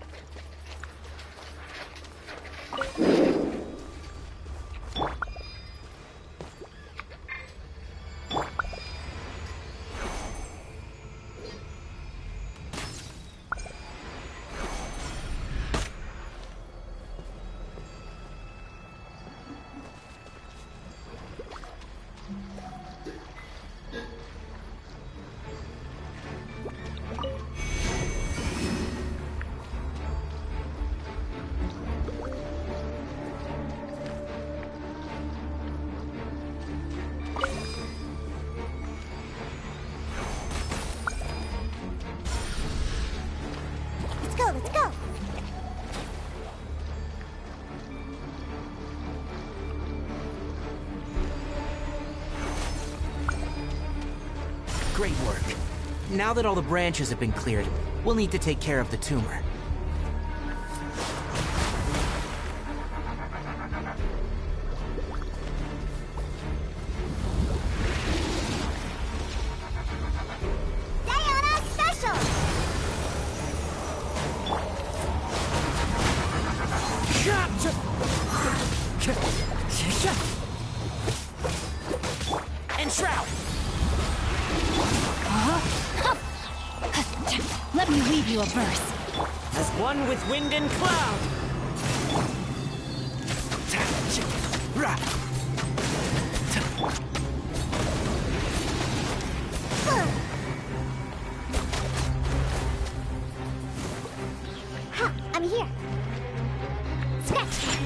Let's go! Great work. Now that all the branches have been cleared, we'll need to take care of the tumor. Enshroud! Let me leave you a verse. As one with wind and cloud! I'm here. Scratch!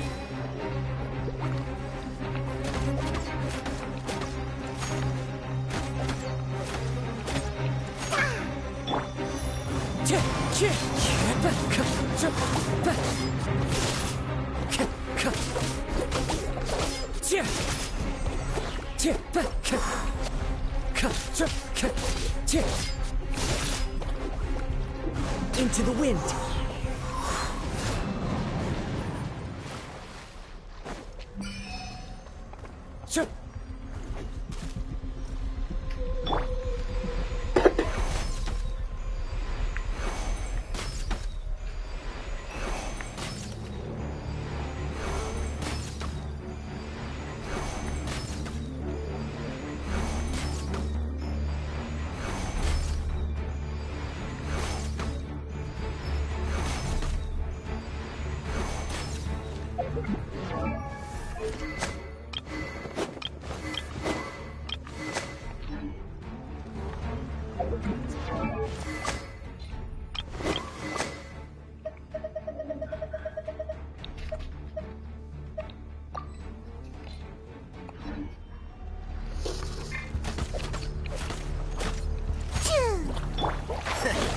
Into the wind.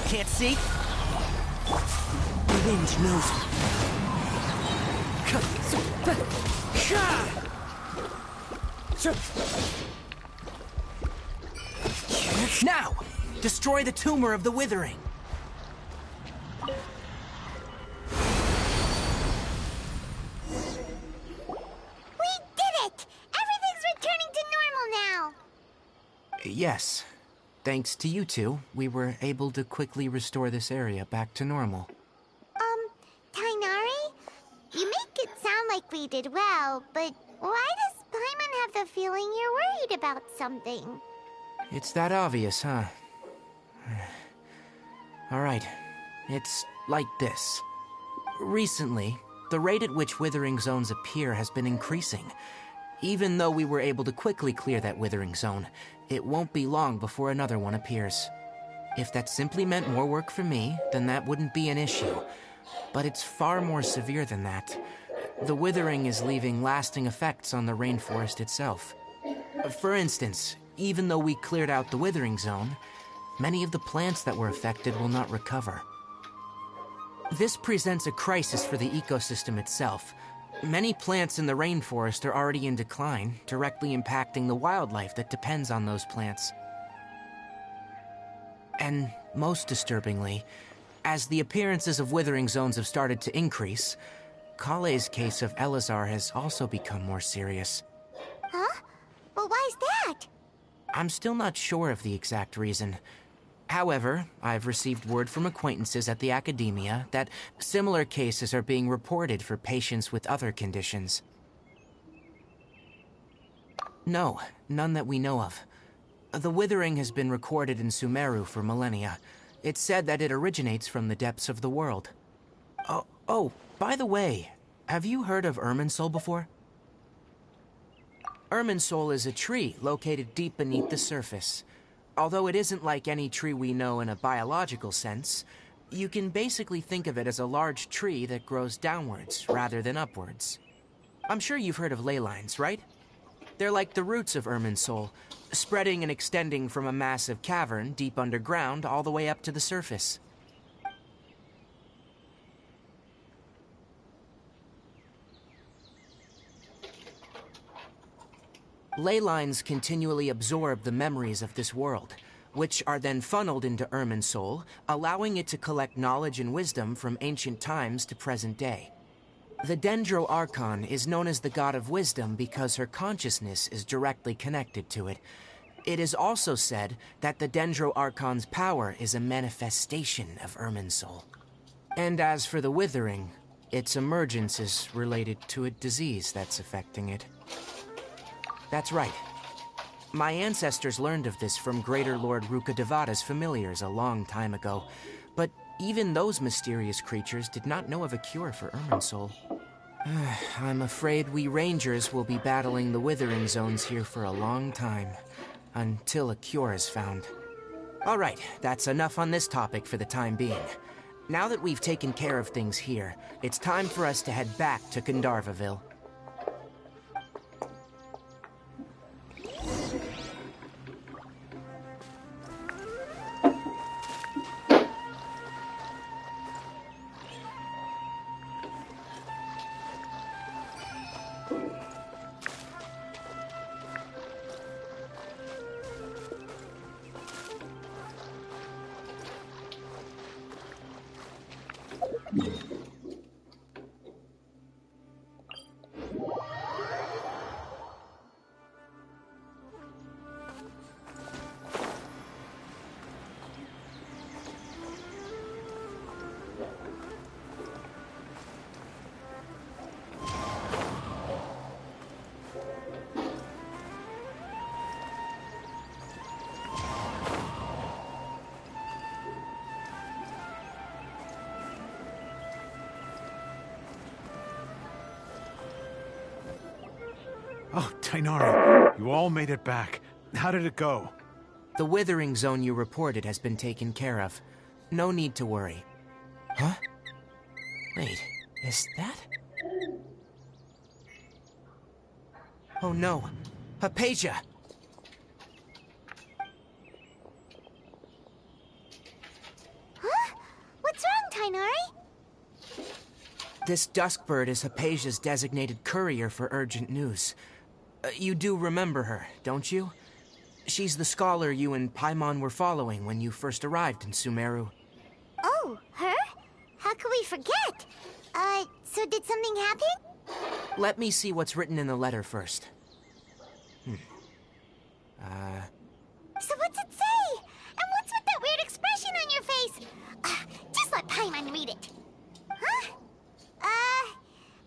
Can't see? The wind knows me. Now! Destroy the tumor of the Withering! We did it! Everything's returning to normal now! Yes. Thanks to you two, we were able to quickly restore this area back to normal. Tighnari? You make it sound like we did well, but why does Paimon have the feeling you're worried about something? It's that obvious, huh? Alright, it's like this. Recently, the rate at which Withering Zones appear has been increasing. Even though we were able to quickly clear that Withering Zone, it won't be long before another one appears. If that simply meant more work for me, then that wouldn't be an issue. But it's far more severe than that. the withering is leaving lasting effects on the rainforest itself. For instance, even though we cleared out the withering zone, many of the plants that were affected will not recover. This presents a crisis for the ecosystem itself. Many plants in the rainforest are already in decline, directly impacting the wildlife that depends on those plants. And most disturbingly, as the appearances of withering zones have started to increase, Kale's case of Elazar has also become more serious. Huh? But why is that? I'm still not sure of the exact reason. However, I've received word from acquaintances at the academia that similar cases are being reported for patients with other conditions. No, none that we know of. The withering has been recorded in Sumeru for millennia. It's said that it originates from the depths of the world. Oh, by the way, have you heard of Irminsul before? Irminsul is a tree located deep beneath the surface. Although it isn't like any tree we know in a biological sense, you can basically think of it as a large tree that grows downwards rather than upwards. I'm sure you've heard of ley lines, right? They're like the roots of Irminsul, spreading and extending from a massive cavern deep underground all the way up to the surface. Ley lines continually absorb the memories of this world, which are then funneled into Irminsul, allowing it to collect knowledge and wisdom from ancient times to present day. The Dendro Archon is known as the God of Wisdom because her consciousness is directly connected to it. It is also said that the Dendro Archon's power is a manifestation of Irminsul. And as for the Withering, its emergence is related to a disease that's affecting it. That's right. My ancestors learned of this from Greater Lord Rukkhadevata's familiars a long time ago, but even those mysterious creatures did not know of a cure for Irminsul. I'm afraid we Rangers will be battling the Withering Zones here for a long time, until a cure is found. Alright, that's enough on this topic for the time being. Now that we've taken care of things here, it's time for us to head back to Gandharvaville. Oh, Tighnari, you all made it back. How did it go? The Withering Zone you reported has been taken care of. No need to worry. Huh? Wait, is that? Oh no, Hypatia! Huh? What's wrong, Tighnari? This Duskbird is Hypatia's designated courier for urgent news. You do remember her, don't you? She's the scholar you and Paimon were following when you first arrived in Sumeru. Oh, her? How could we forget? So did something happen? Let me see what's written in the letter first. So what's it say? And what's with that weird expression on your face? Just let Paimon read it. Huh?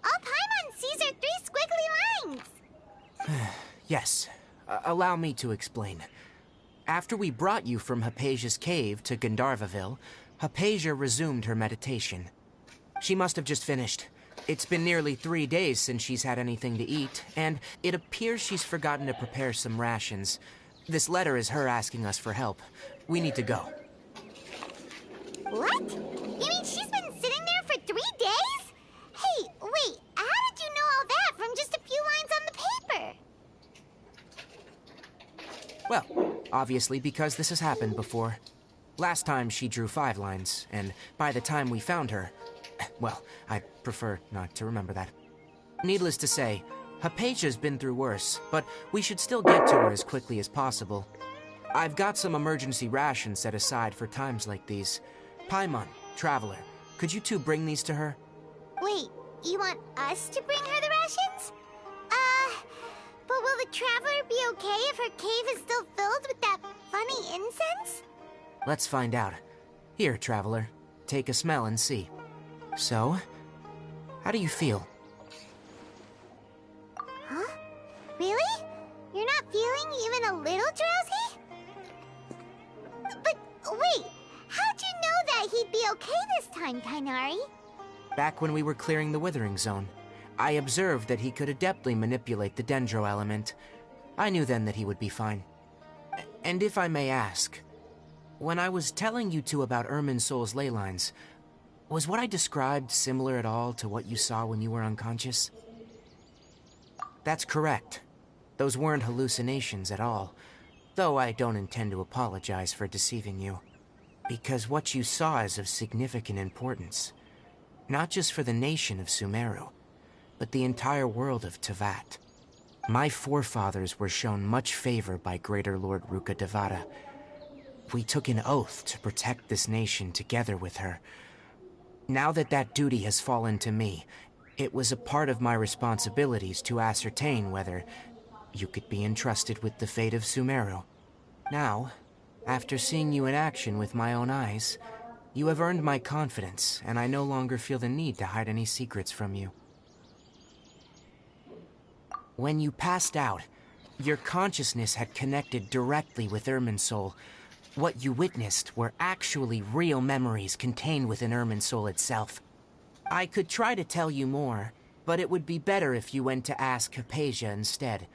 All Paimon sees are 3 squiggly lines. Yes. Allow me to explain. After we brought you from Hypatia's cave to Gandharvaville, Hypatia resumed her meditation. She must have just finished. It's been nearly 3 days since she's had anything to eat, and it appears she's forgotten to prepare some rations. This letter is her asking us for help. We need to go. What? You mean she's been sitting there for 3 days? Hey, wait, how did you Well, obviously because this has happened before. Last time she drew 5 lines, and by the time we found her... Well, I prefer not to remember that. Needless to say, Hypatia's been through worse, but we should still get to her as quickly as possible. I've got some emergency rations set aside for times like these. Paimon, Traveler, could you two bring these to her? Wait, you want us to bring her the rations? But will the Traveler be okay if her cave is still filled with that funny incense? Let's find out. Here, Traveler, take a smell and see. So, how do you feel? Huh? Really? You're not feeling even a little drowsy? But wait, how'd you know that he'd be okay this time, Tighnari? Back when we were clearing the Withering Zone, I observed that he could adeptly manipulate the Dendro element. I knew then that he would be fine. And if I may ask, when I was telling you two about Irminsul's ley lines, was what I described similar at all to what you saw when you were unconscious? That's correct. Those weren't hallucinations at all, though I don't intend to apologize for deceiving you. Because what you saw is of significant importance. Not just for the nation of Sumeru, but the entire world of Teyvat. My forefathers were shown much favor by Greater Lord Rukkhadevata. We took an oath to protect this nation together with her. Now that that duty has fallen to me, it was a part of my responsibilities to ascertain whether you could be entrusted with the fate of Sumeru. Now, after seeing you in action with my own eyes, you have earned my confidence, and I no longer feel the need to hide any secrets from you. When you passed out, your consciousness had connected directly with Irminsul. What you witnessed were actually real memories contained within Irminsul itself. I could try to tell you more, but it would be better if you went to ask Hypatia instead.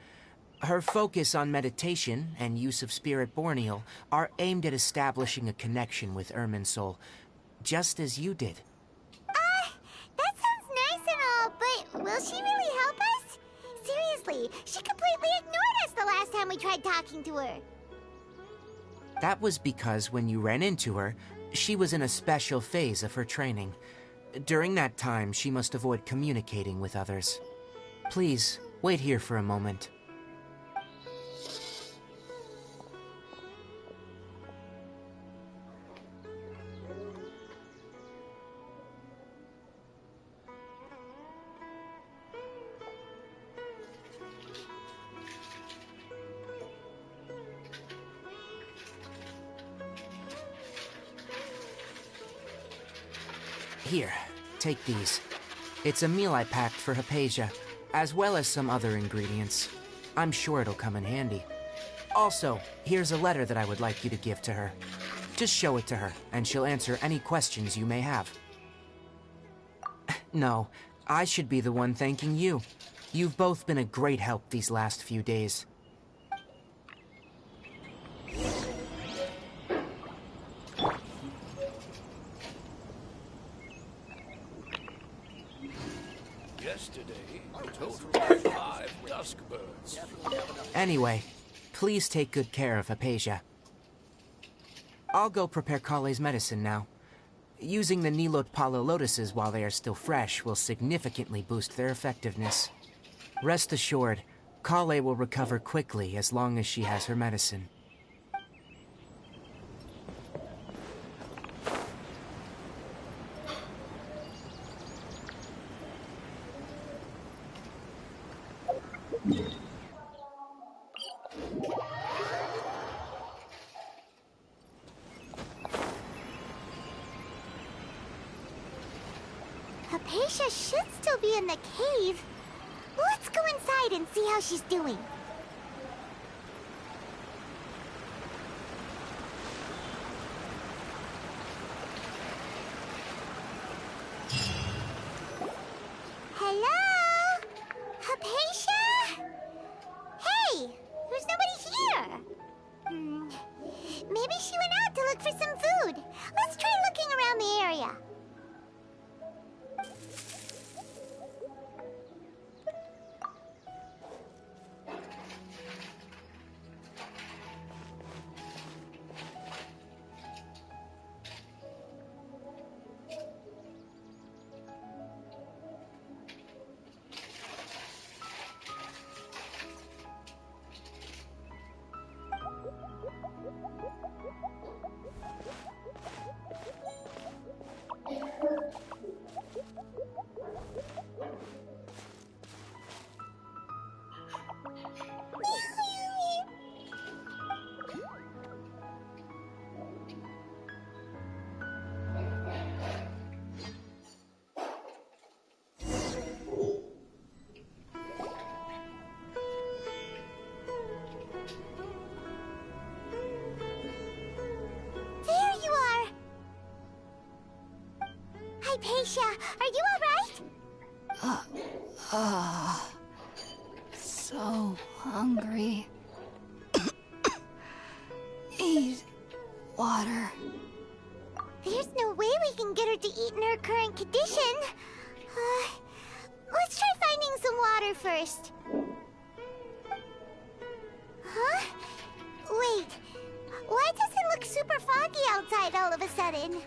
Her focus on meditation and use of Spirit Borneal are aimed at establishing a connection with Irminsul, just as you did. That sounds nice and all, but will she really help us? Seriously, she completely ignored us the last time we tried talking to her. That was because when you ran into her, she was in a special phase of her training. During that time, she must avoid communicating with others. Please, wait here for a moment. Here, take these. It's a meal I packed for Hypatia, as well as some other ingredients. I'm sure it'll come in handy. Also, here's a letter that I would like you to give to her. Just show it to her, and she'll answer any questions you may have. No, I should be the one thanking you. You've both been a great help these last few days. Yesterday, a total of 5 dusk birds. Anyway, please take good care of Hypatia. I'll go prepare Kale's medicine now. Using the Nilot Pala lotuses while they are still fresh will significantly boost their effectiveness. Rest assured, Kale will recover quickly as long as she has her medicine. Hypatia should still be in the cave. Let's go inside and see how she's doing. Hello? Hypatia? Hey, there's nobody here. Maybe she went out to look for some food. Let's try looking around the area. Aisha, are you alright? So hungry. Need water. There's no way we can get her to eat in her current condition. Let's try finding some water first. Huh? Wait. Why does it look super foggy outside all of a sudden?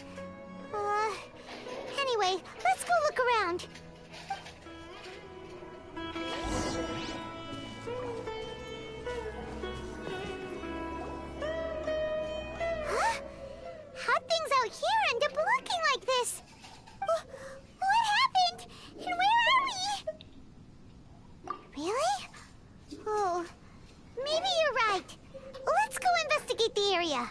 Anyway, let's go look around. Huh? How'd things out here end up looking like this? What happened? And where are we? Really? Oh, maybe you're right. Let's go investigate the area.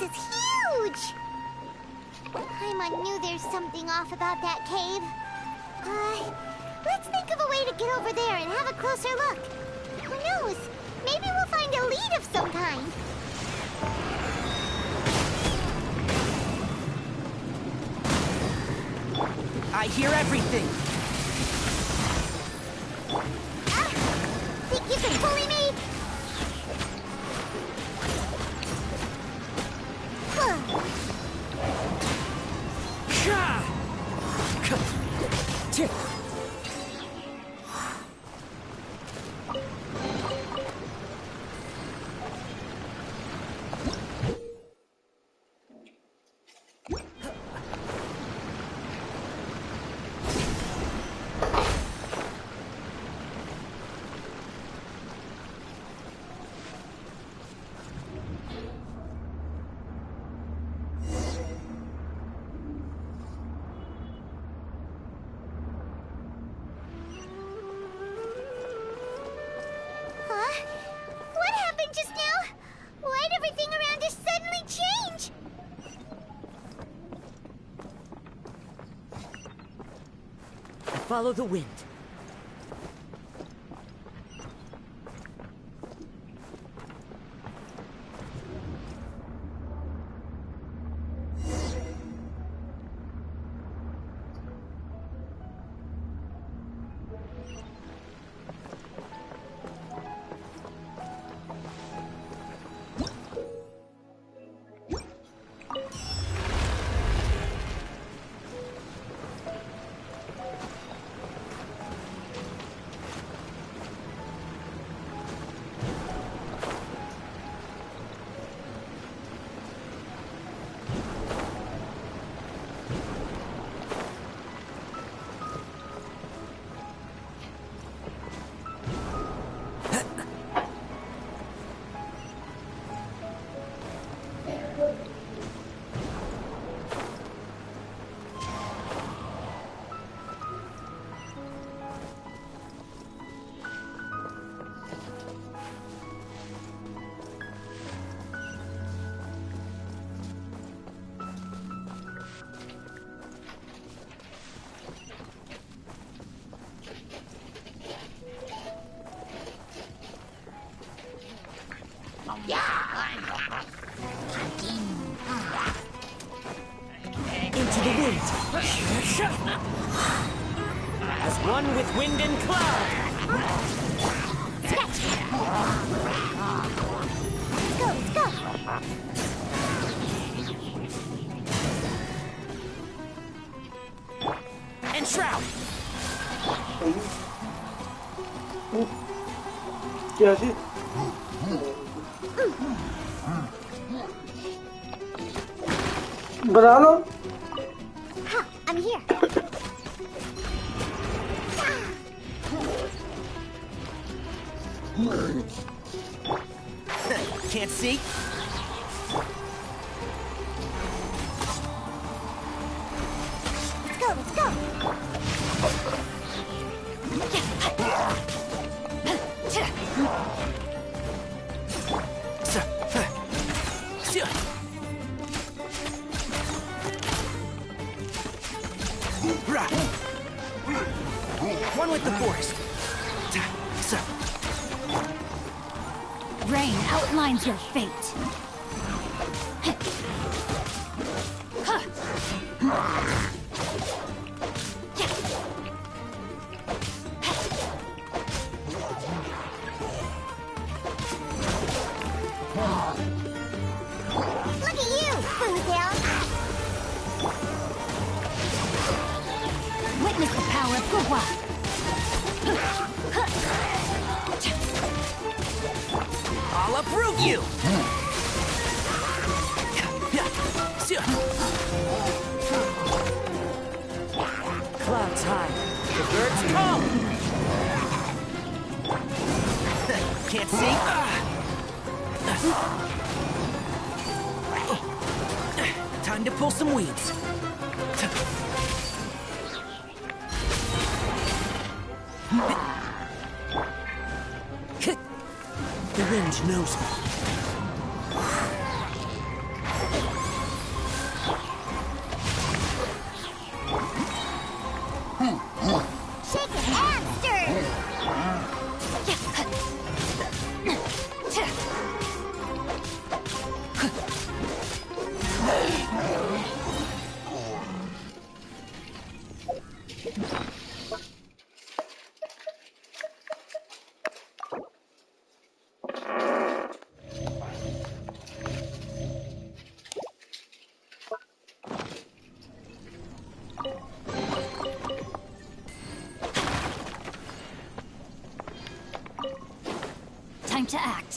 It's huge! Paimon knew there's something off about that cave. Let's think of a way to get over there and have a closer look. Who knows? Maybe we'll find a lead of some kind. I hear everything! Think you can bully me? What happened just now? Why'd everything around us suddenly change? Follow the wind. Into the wind. As one with wind and cloud. Let's go. And shroud. क्या जी बना लो। Ha, I'm here. Can't see? Let's go, let's go. One with the forest. Rain outlines your fate. Look at you, Foodale. Witness the power of Gugwa. I'll uproot you! Clouds high. The birds come! Can't see? Time to pull some weeds. The wind knows me. Shake it and stir. Time to act.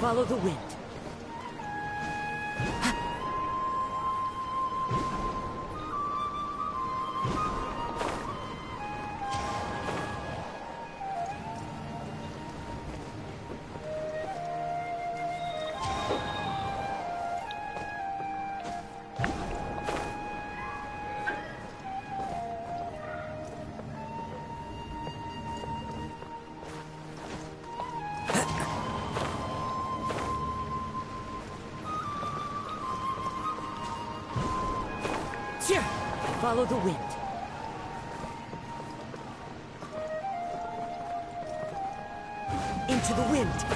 Follow the wind. Follow the wind. Into the wind.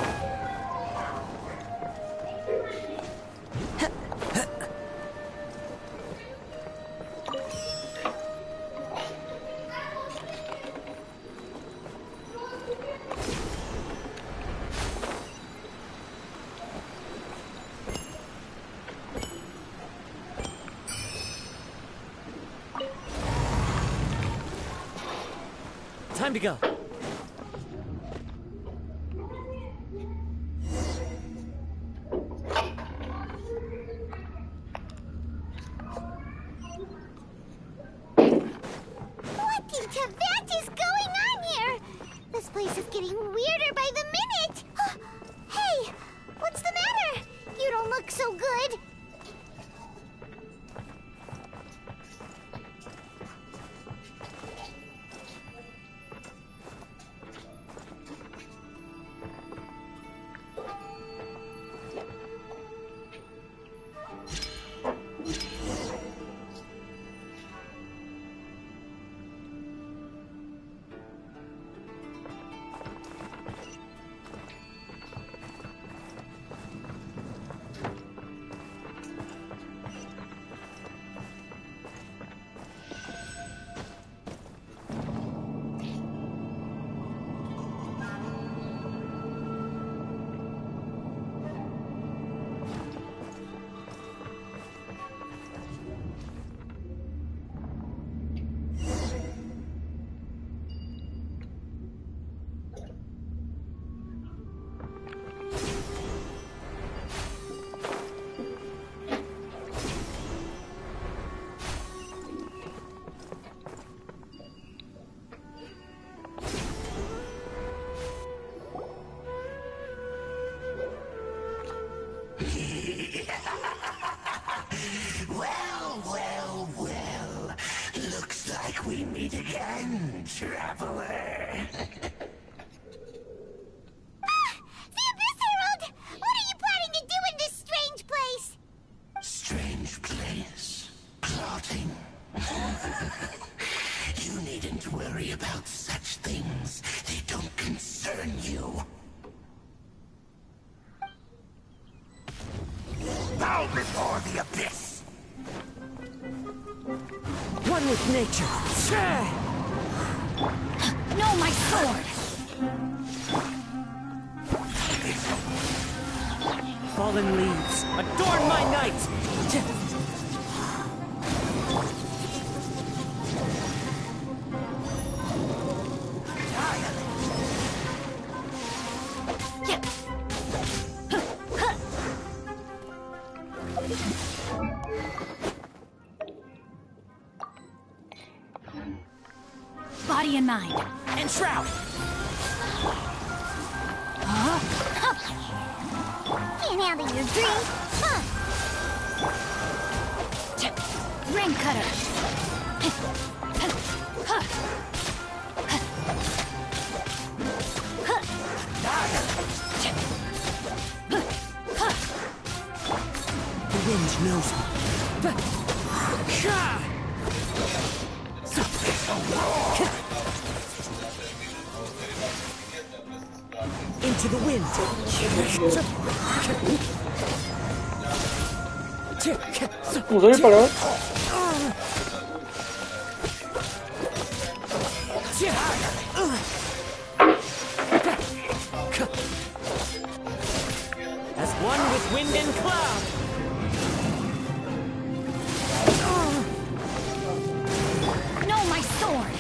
Time to go. This place is getting weirder by the minute! Hey! What's the matter? You don't look so good! Well. Looks like we meet again, traveler. The Abyss Herald! What are you planning to do in this strange place? Strange place? Plotting? You needn't worry about such things. They don't concern you. Bow before the Abyss! One with nature. No, my sword! Fallen leaves, adorn my night! Body and mind. And shroud! Can't handle your drink, huh? Ring cutter. The wind knows me. Into the wind. Vous avez pas là? As one with wind and cloud. No, my sword.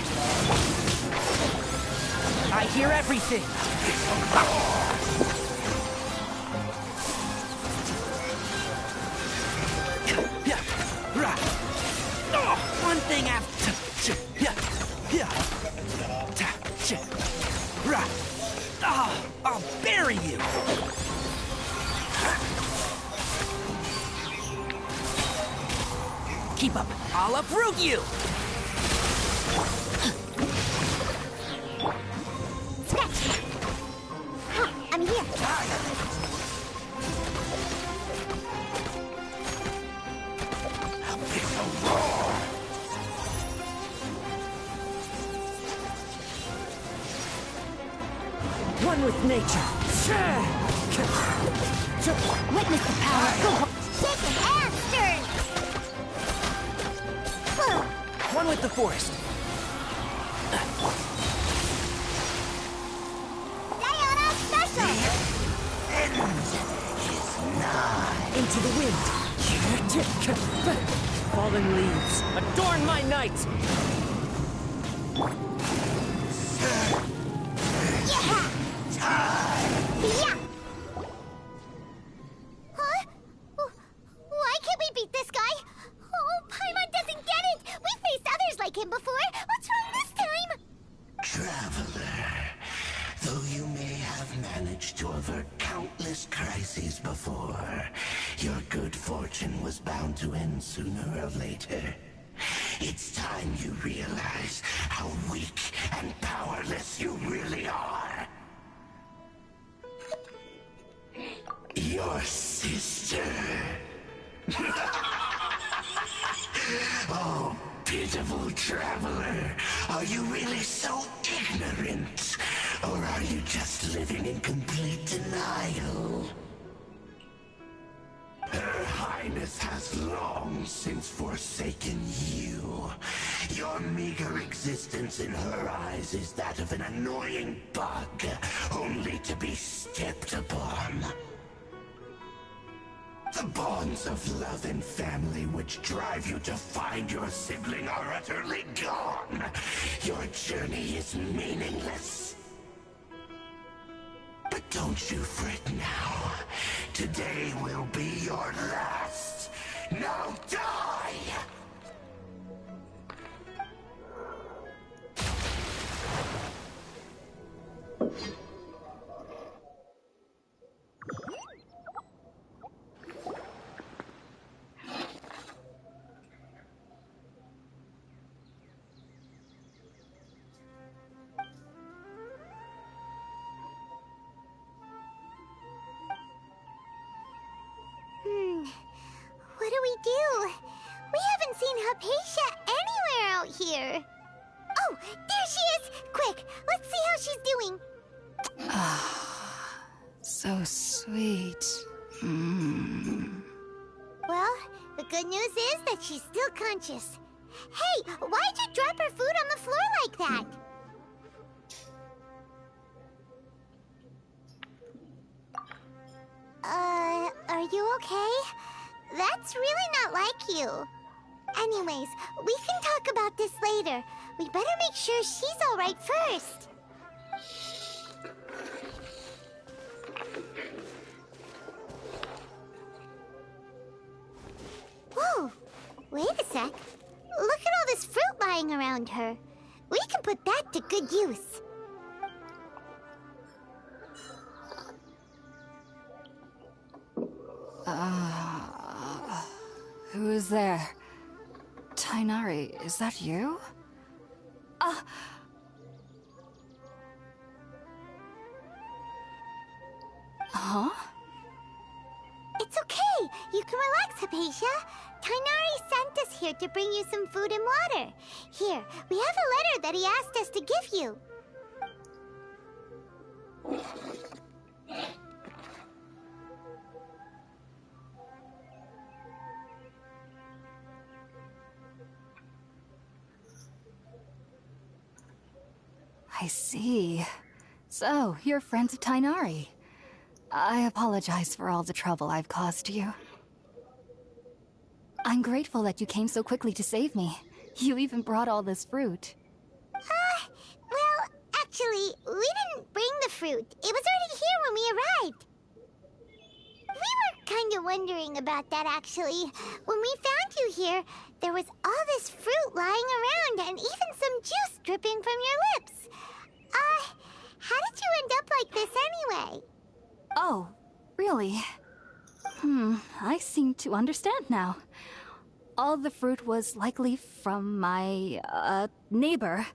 I hear everything. One thing after. I'll bury you. Keep up. I'll uproot you. I'm here. One with nature. Witness the power of good. Shake your hands, turn. One with the forest. Diana special. Into the wind. Fallen leaves, adorn my night! Yeah! Huh? Why can't we beat this guy? Oh, Paimon doesn't get it! We faced others like him before! What's wrong this time? Traveler, though you may have managed to avert countless crises before, your good fortune was bound to end sooner or later. It's time you realize how weak and powerless you really are. Your sister. Oh, pitiful traveler. Are you really so ignorant? Or are you just living in complete denial? Her Highness has long since forsaken you. Your meager existence in her eyes is that of an annoying bug, only to be stepped upon. The bonds of love and family which drive you to find your sibling are utterly gone. Your journey is meaningless. But don't you fret now. Today will be your last. Now die! What do we do? We haven't seen Hypatia anywhere out here. Oh, there she is! Quick, let's see how she's doing. So sweet. Well, the good news is that she's still conscious. Hey, why'd you drop her food on the floor like that? Are you okay? That's really not like you. Anyways, we can talk about this later. We better make sure she's all right first. Whoa! Wait a sec. Look at all this fruit lying around her. We can put that to good use. Who is there? Tighnari, is that you? Huh? It's okay. You can relax, Hypatia. Tighnari sent us here to bring you some food and water. Here, we have a letter that he asked us to give you. I see. So, you're friends of Tighnari. I apologize for all the trouble I've caused you. I'm grateful that you came so quickly to save me. You even brought all this fruit. Well, actually, we didn't bring the fruit. It was already here when we arrived. We were kind of wondering about that, actually. When we found you here, there was all this fruit lying around and even some juice dripping from your lips. How did you end up like this anyway? Oh, really? I seem to understand now. All the fruit was likely from my, neighbor.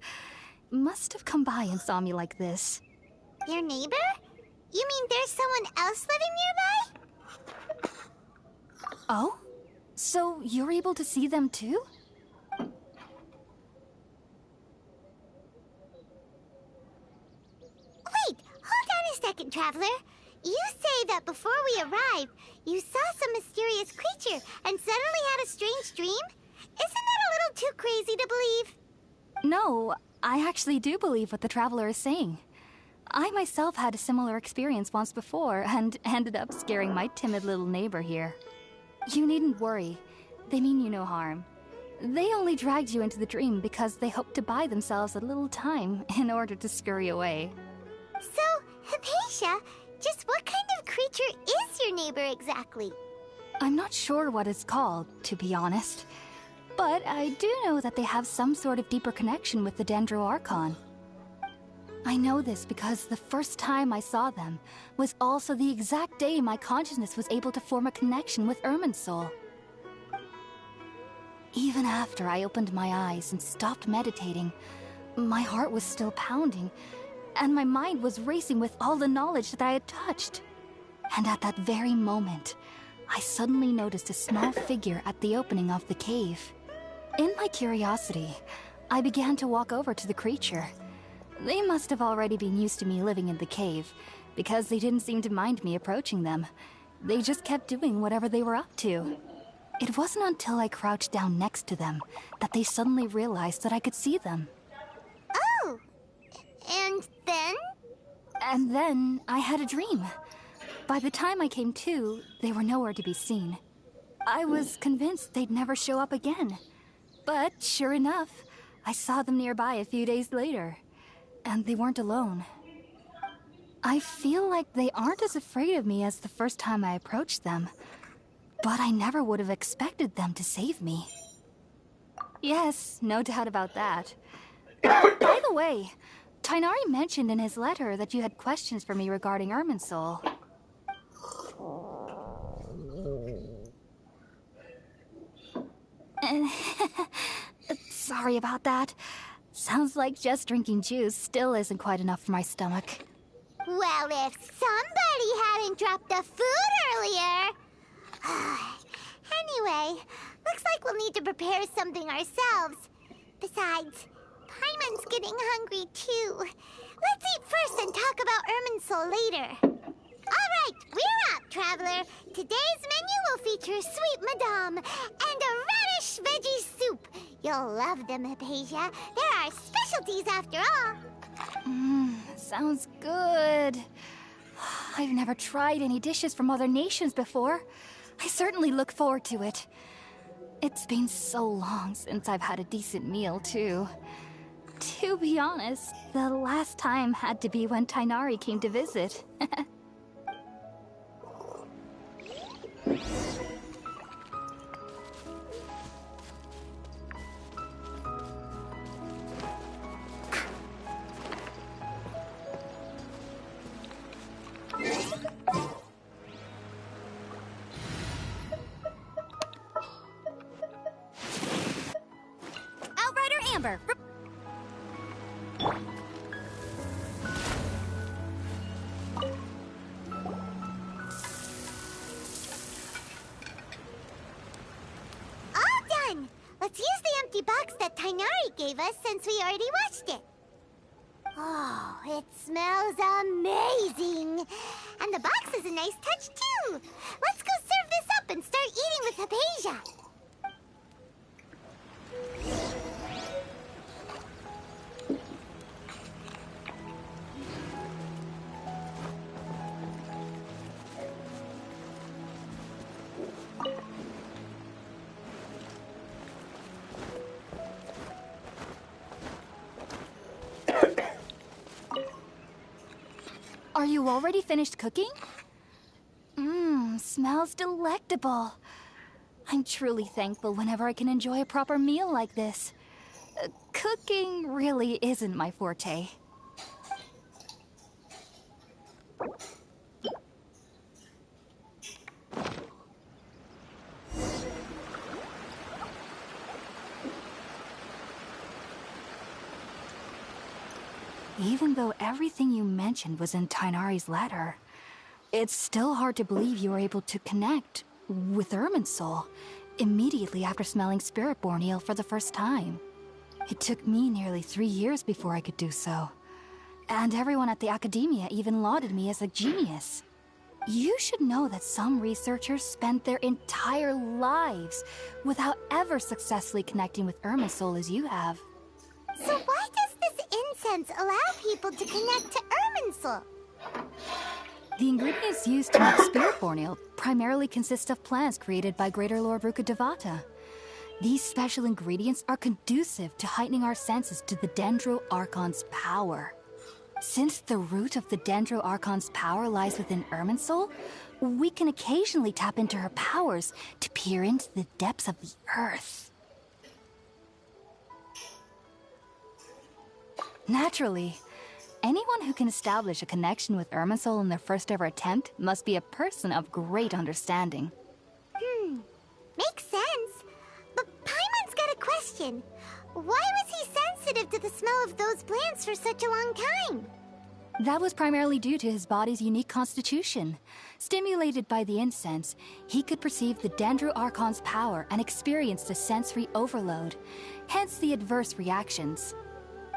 Must have come by and saw me like this. Your neighbor? You mean there's someone else living nearby? Oh? So you're able to see them too? Wait, hold on a second, Traveler. You say that before we arrived, you saw some mysterious creature and suddenly had a strange dream? Isn't that a little too crazy to believe? No, I actually do believe what the Traveler is saying. I myself had a similar experience once before and ended up scaring my timid little neighbor here. You needn't worry. They mean you no harm. They only dragged you into the dream because they hoped to buy themselves a little time in order to scurry away. So, Hypatia, just what kind of creature is your neighbor exactly? I'm not sure what it's called, to be honest. But I do know that they have some sort of deeper connection with the Dendro Archon. I know this because the first time I saw them was also the exact day my consciousness was able to form a connection with Irminsul. Even after I opened my eyes and stopped meditating, my heart was still pounding, and my mind was racing with all the knowledge that I had touched. And at that very moment, I suddenly noticed a small figure at the opening of the cave. In my curiosity, I began to walk over to the creature. They must have already been used to me living in the cave, because they didn't seem to mind me approaching them. They just kept doing whatever they were up to. It wasn't until I crouched down next to them that they suddenly realized that I could see them. Oh! And then? And then I had a dream. By the time I came to, they were nowhere to be seen. I was convinced they'd never show up again. But sure enough, I saw them nearby a few days later. And they weren't alone. I feel like they aren't as afraid of me as the first time I approached them. But I never would have expected them to save me. Yes, no doubt about that. By the way, Tighnari mentioned in his letter that you had questions for me regarding Irminsul. Sorry about that. Sounds like just drinking juice still isn't quite enough for my stomach. Well, if somebody hadn't dropped the food earlier... Anyway, looks like we'll need to prepare something ourselves. Besides, Paimon's getting hungry too. Let's eat first and talk about Irminsul later. All right, we're up, Traveler. Today's menu will feature Sweet Madame and a radish veggie soup. You'll love them, Hypatia. They're our specialties after all. Sounds good. I've never tried any dishes from other nations before. I certainly look forward to it. It's been so long since I've had a decent meal, too. To be honest, the last time had to be when Tighnari came to visit. Outrider Amber! All done! Let's use the empty box that Tighnari gave us since we already washed it. Oh, it smells amazing! And the box is a nice touch, too! Let's go serve this up and start eating with Hypatia! Are you already finished cooking? Smells delectable. I'm truly thankful whenever I can enjoy a proper meal like this. Cooking really isn't my forte. Even though everything you mentioned was in Tighnari's letter, it's still hard to believe you were able to connect with Irminsul immediately after smelling Spiritborn eel for the first time. It took me nearly 3 years before I could do so. And everyone at the academia even lauded me as a genius. You should know that some researchers spent their entire lives without ever successfully connecting with Irminsul as you have. So why does this incense allow people to connect to Irminsul? The ingredients used to make Spirit Borneo primarily consist of plants created by Greater Lord Rukkhadevata. These special ingredients are conducive to heightening our senses to the Dendro Archon's power. Since the root of the Dendro Archon's power lies within Irminsul, we can occasionally tap into her powers to peer into the depths of the earth. Naturally, anyone who can establish a connection with Irminsul in their first ever attempt must be a person of great understanding. Makes sense. But Paimon's got a question. Why was he sensitive to the smell of those plants for such a long time? That was primarily due to his body's unique constitution. Stimulated by the incense, he could perceive the Dendro Archon's power and experienced a sensory overload, hence the adverse reactions.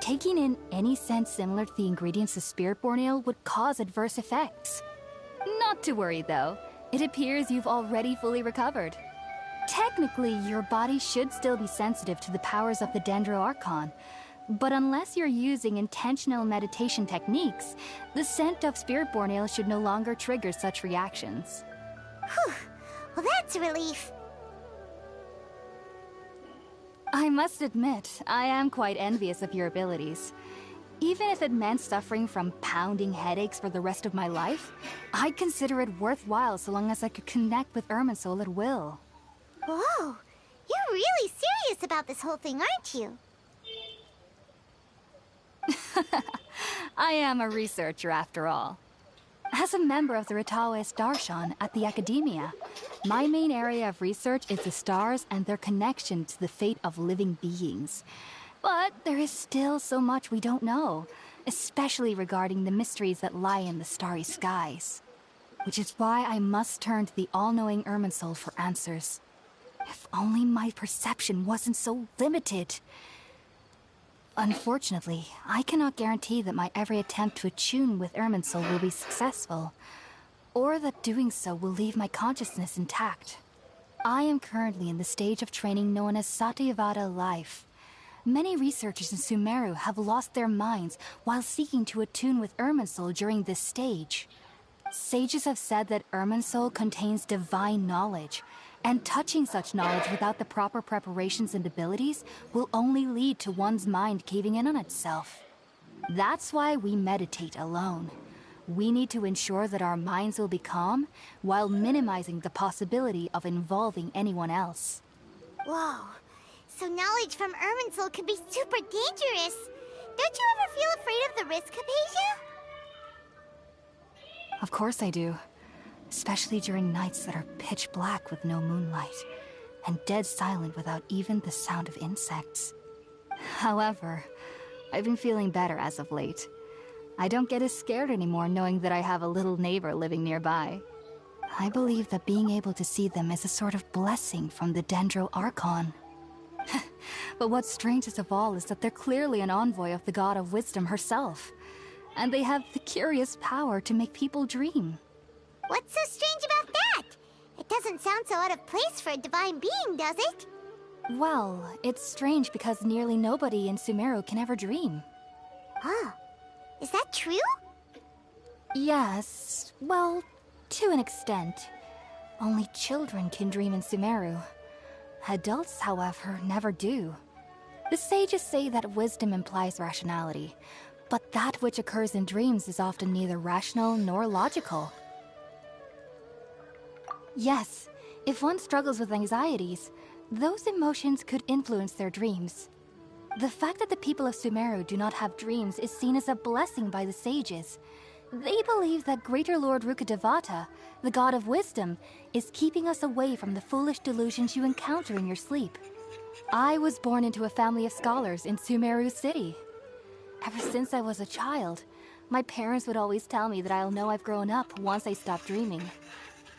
Taking in any scent similar to the ingredients of Spirit Borneo would cause adverse effects. Not to worry though, it appears you've already fully recovered. Technically, your body should still be sensitive to the powers of the Dendro Archon, but unless you're using intentional meditation techniques, the scent of Spirit Borneo should no longer trigger such reactions. Whew. Well, that's a relief. I must admit, I am quite envious of your abilities. Even if it meant suffering from pounding headaches for the rest of my life, I'd consider it worthwhile so long as I could connect with Irminsul at will. Whoa, you're really serious about this whole thing, aren't you? I am a researcher after all. As a member of the Ritawe Darshan at the Academia, my main area of research is the stars and their connection to the fate of living beings. But there is still so much we don't know, especially regarding the mysteries that lie in the starry skies. Which is why I must turn to the all-knowing Irminsul for answers. If only my perception wasn't so limited. Unfortunately, I cannot guarantee that my every attempt to attune with Irminsul will be successful, or that doing so will leave my consciousness intact. I am currently in the stage of training known as Satyavada life. Many researchers in Sumeru have lost their minds while seeking to attune with Irminsul during this stage. Sages have said that Irminsul contains divine knowledge, and touching such knowledge without the proper preparations and abilities will only lead to one's mind caving in on itself. That's why we meditate alone. We need to ensure that our minds will be calm while minimizing the possibility of involving anyone else. Whoa, so knowledge from Irminsul could be super dangerous. Don't you ever feel afraid of the risk, Hypatia? Of course I do. Especially during nights that are pitch black with no moonlight, and dead silent without even the sound of insects. However, I've been feeling better as of late. I don't get as scared anymore knowing that I have a little neighbor living nearby. I believe that being able to see them is a sort of blessing from the Dendro Archon. But what's strangest of all is that they're clearly an envoy of the God of Wisdom herself, and they have the curious power to make people dream. What's so strange about that? It doesn't sound so out of place for a divine being, does it? Well, it's strange because nearly nobody in Sumeru can ever dream. Oh, is that true? Yes, well, to an extent. Only children can dream in Sumeru. Adults, however, never do. The sages say that wisdom implies rationality, but that which occurs in dreams is often neither rational nor logical. Yes, if one struggles with anxieties, those emotions could influence their dreams. The fact that the people of Sumeru do not have dreams is seen as a blessing by the sages. They believe that Greater Lord Rukkhadevata, the God of Wisdom, is keeping us away from the foolish delusions you encounter in your sleep. I was born into a family of scholars in Sumeru City. Ever since I was a child, my parents would always tell me that I'll know I've grown up once I stop dreaming.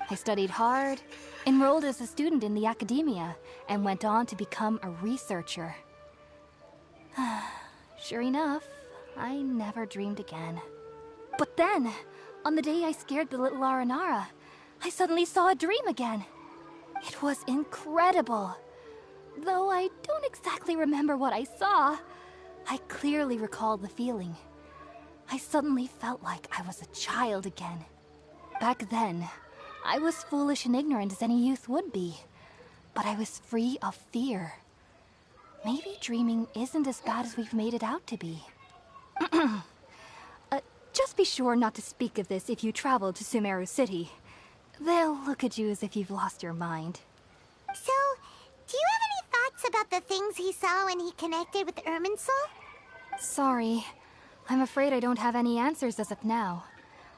I studied hard, enrolled as a student in the academia, and went on to become a researcher. Sure enough, I never dreamed again. But then, on the day I scared the little Aranara, I suddenly saw a dream again. It was incredible. Though I don't exactly remember what I saw, I clearly recall the feeling. I suddenly felt like I was a child again. Back then, I was foolish and ignorant as any youth would be, but I was free of fear. Maybe dreaming isn't as bad as we've made it out to be. Just be sure not to speak of this if you travel to Sumeru City. They'll look at you as if you've lost your mind. So, do you have any thoughts about the things he saw when he connected with Irminsul? Sorry. I'm afraid I don't have any answers as of now.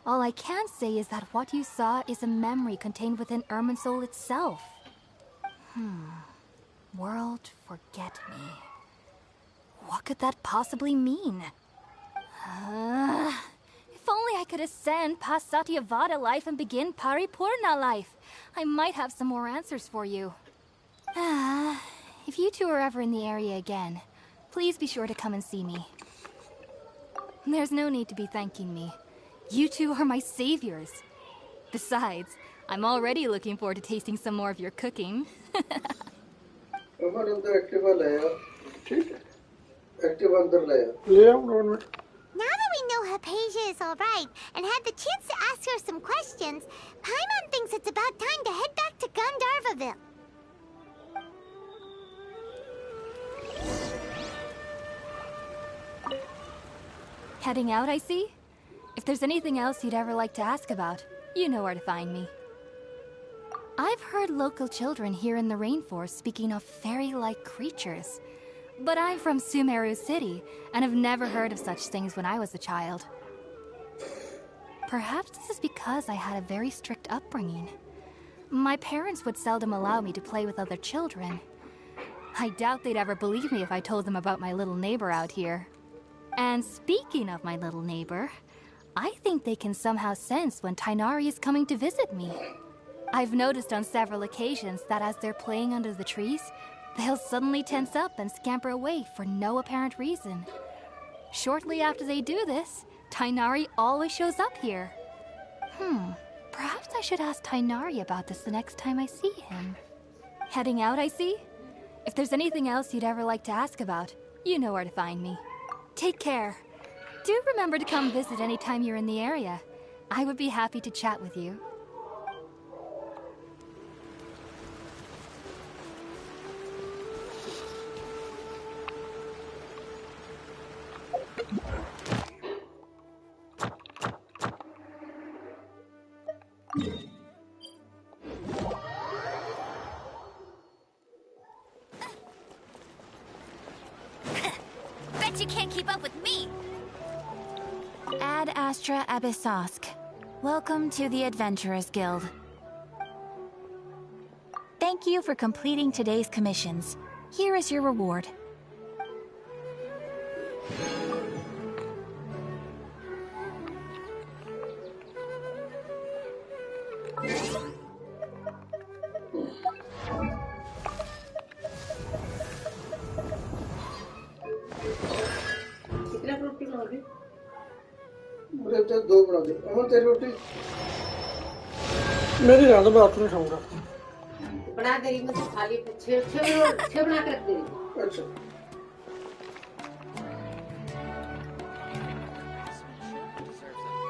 All I can say is that what you saw is a memory contained within Irminsul itself. World forget me. What could that possibly mean? If only I could ascend past Satyavada life and begin Paripurna life. I might have some more answers for you. If you two are ever in the area again, please be sure to come and see me. There's no need to be thanking me. You two are my saviors. Besides, I'm already looking forward to tasting some more of your cooking. Now that we know Hypatia is alright and had the chance to ask her some questions, Paimon thinks it's about time to head back to Gandharvaville. Heading out, I see? If there's anything else you'd ever like to ask about, you know where to find me. I've heard local children here in the rainforest speaking of fairy-like creatures. But I'm from Sumeru City, and have never heard of such things when I was a child. Perhaps this is because I had a very strict upbringing. My parents would seldom allow me to play with other children. I doubt they'd ever believe me if I told them about my little neighbor out here. And speaking of my little neighbor, I think they can somehow sense when Tighnari is coming to visit me. I've noticed on several occasions that as they're playing under the trees, they'll suddenly tense up and scamper away for no apparent reason. Shortly after they do this, Tighnari always shows up here. Perhaps I should ask Tighnari about this the next time I see him. Heading out, I see? If there's anything else you'd ever like to ask about, you know where to find me. Take care. Do remember to come visit anytime you're in the area. I would be happy to chat with you. Bet you can't keep up with me! Ad Astra Abyssosk. Welcome to the Adventurers Guild. Thank you for completing today's commissions. Here is your reward. मेरी रात में रात में खाऊंगा बना देगी मुझे खाली 6 बना के रख देगी। अच्छा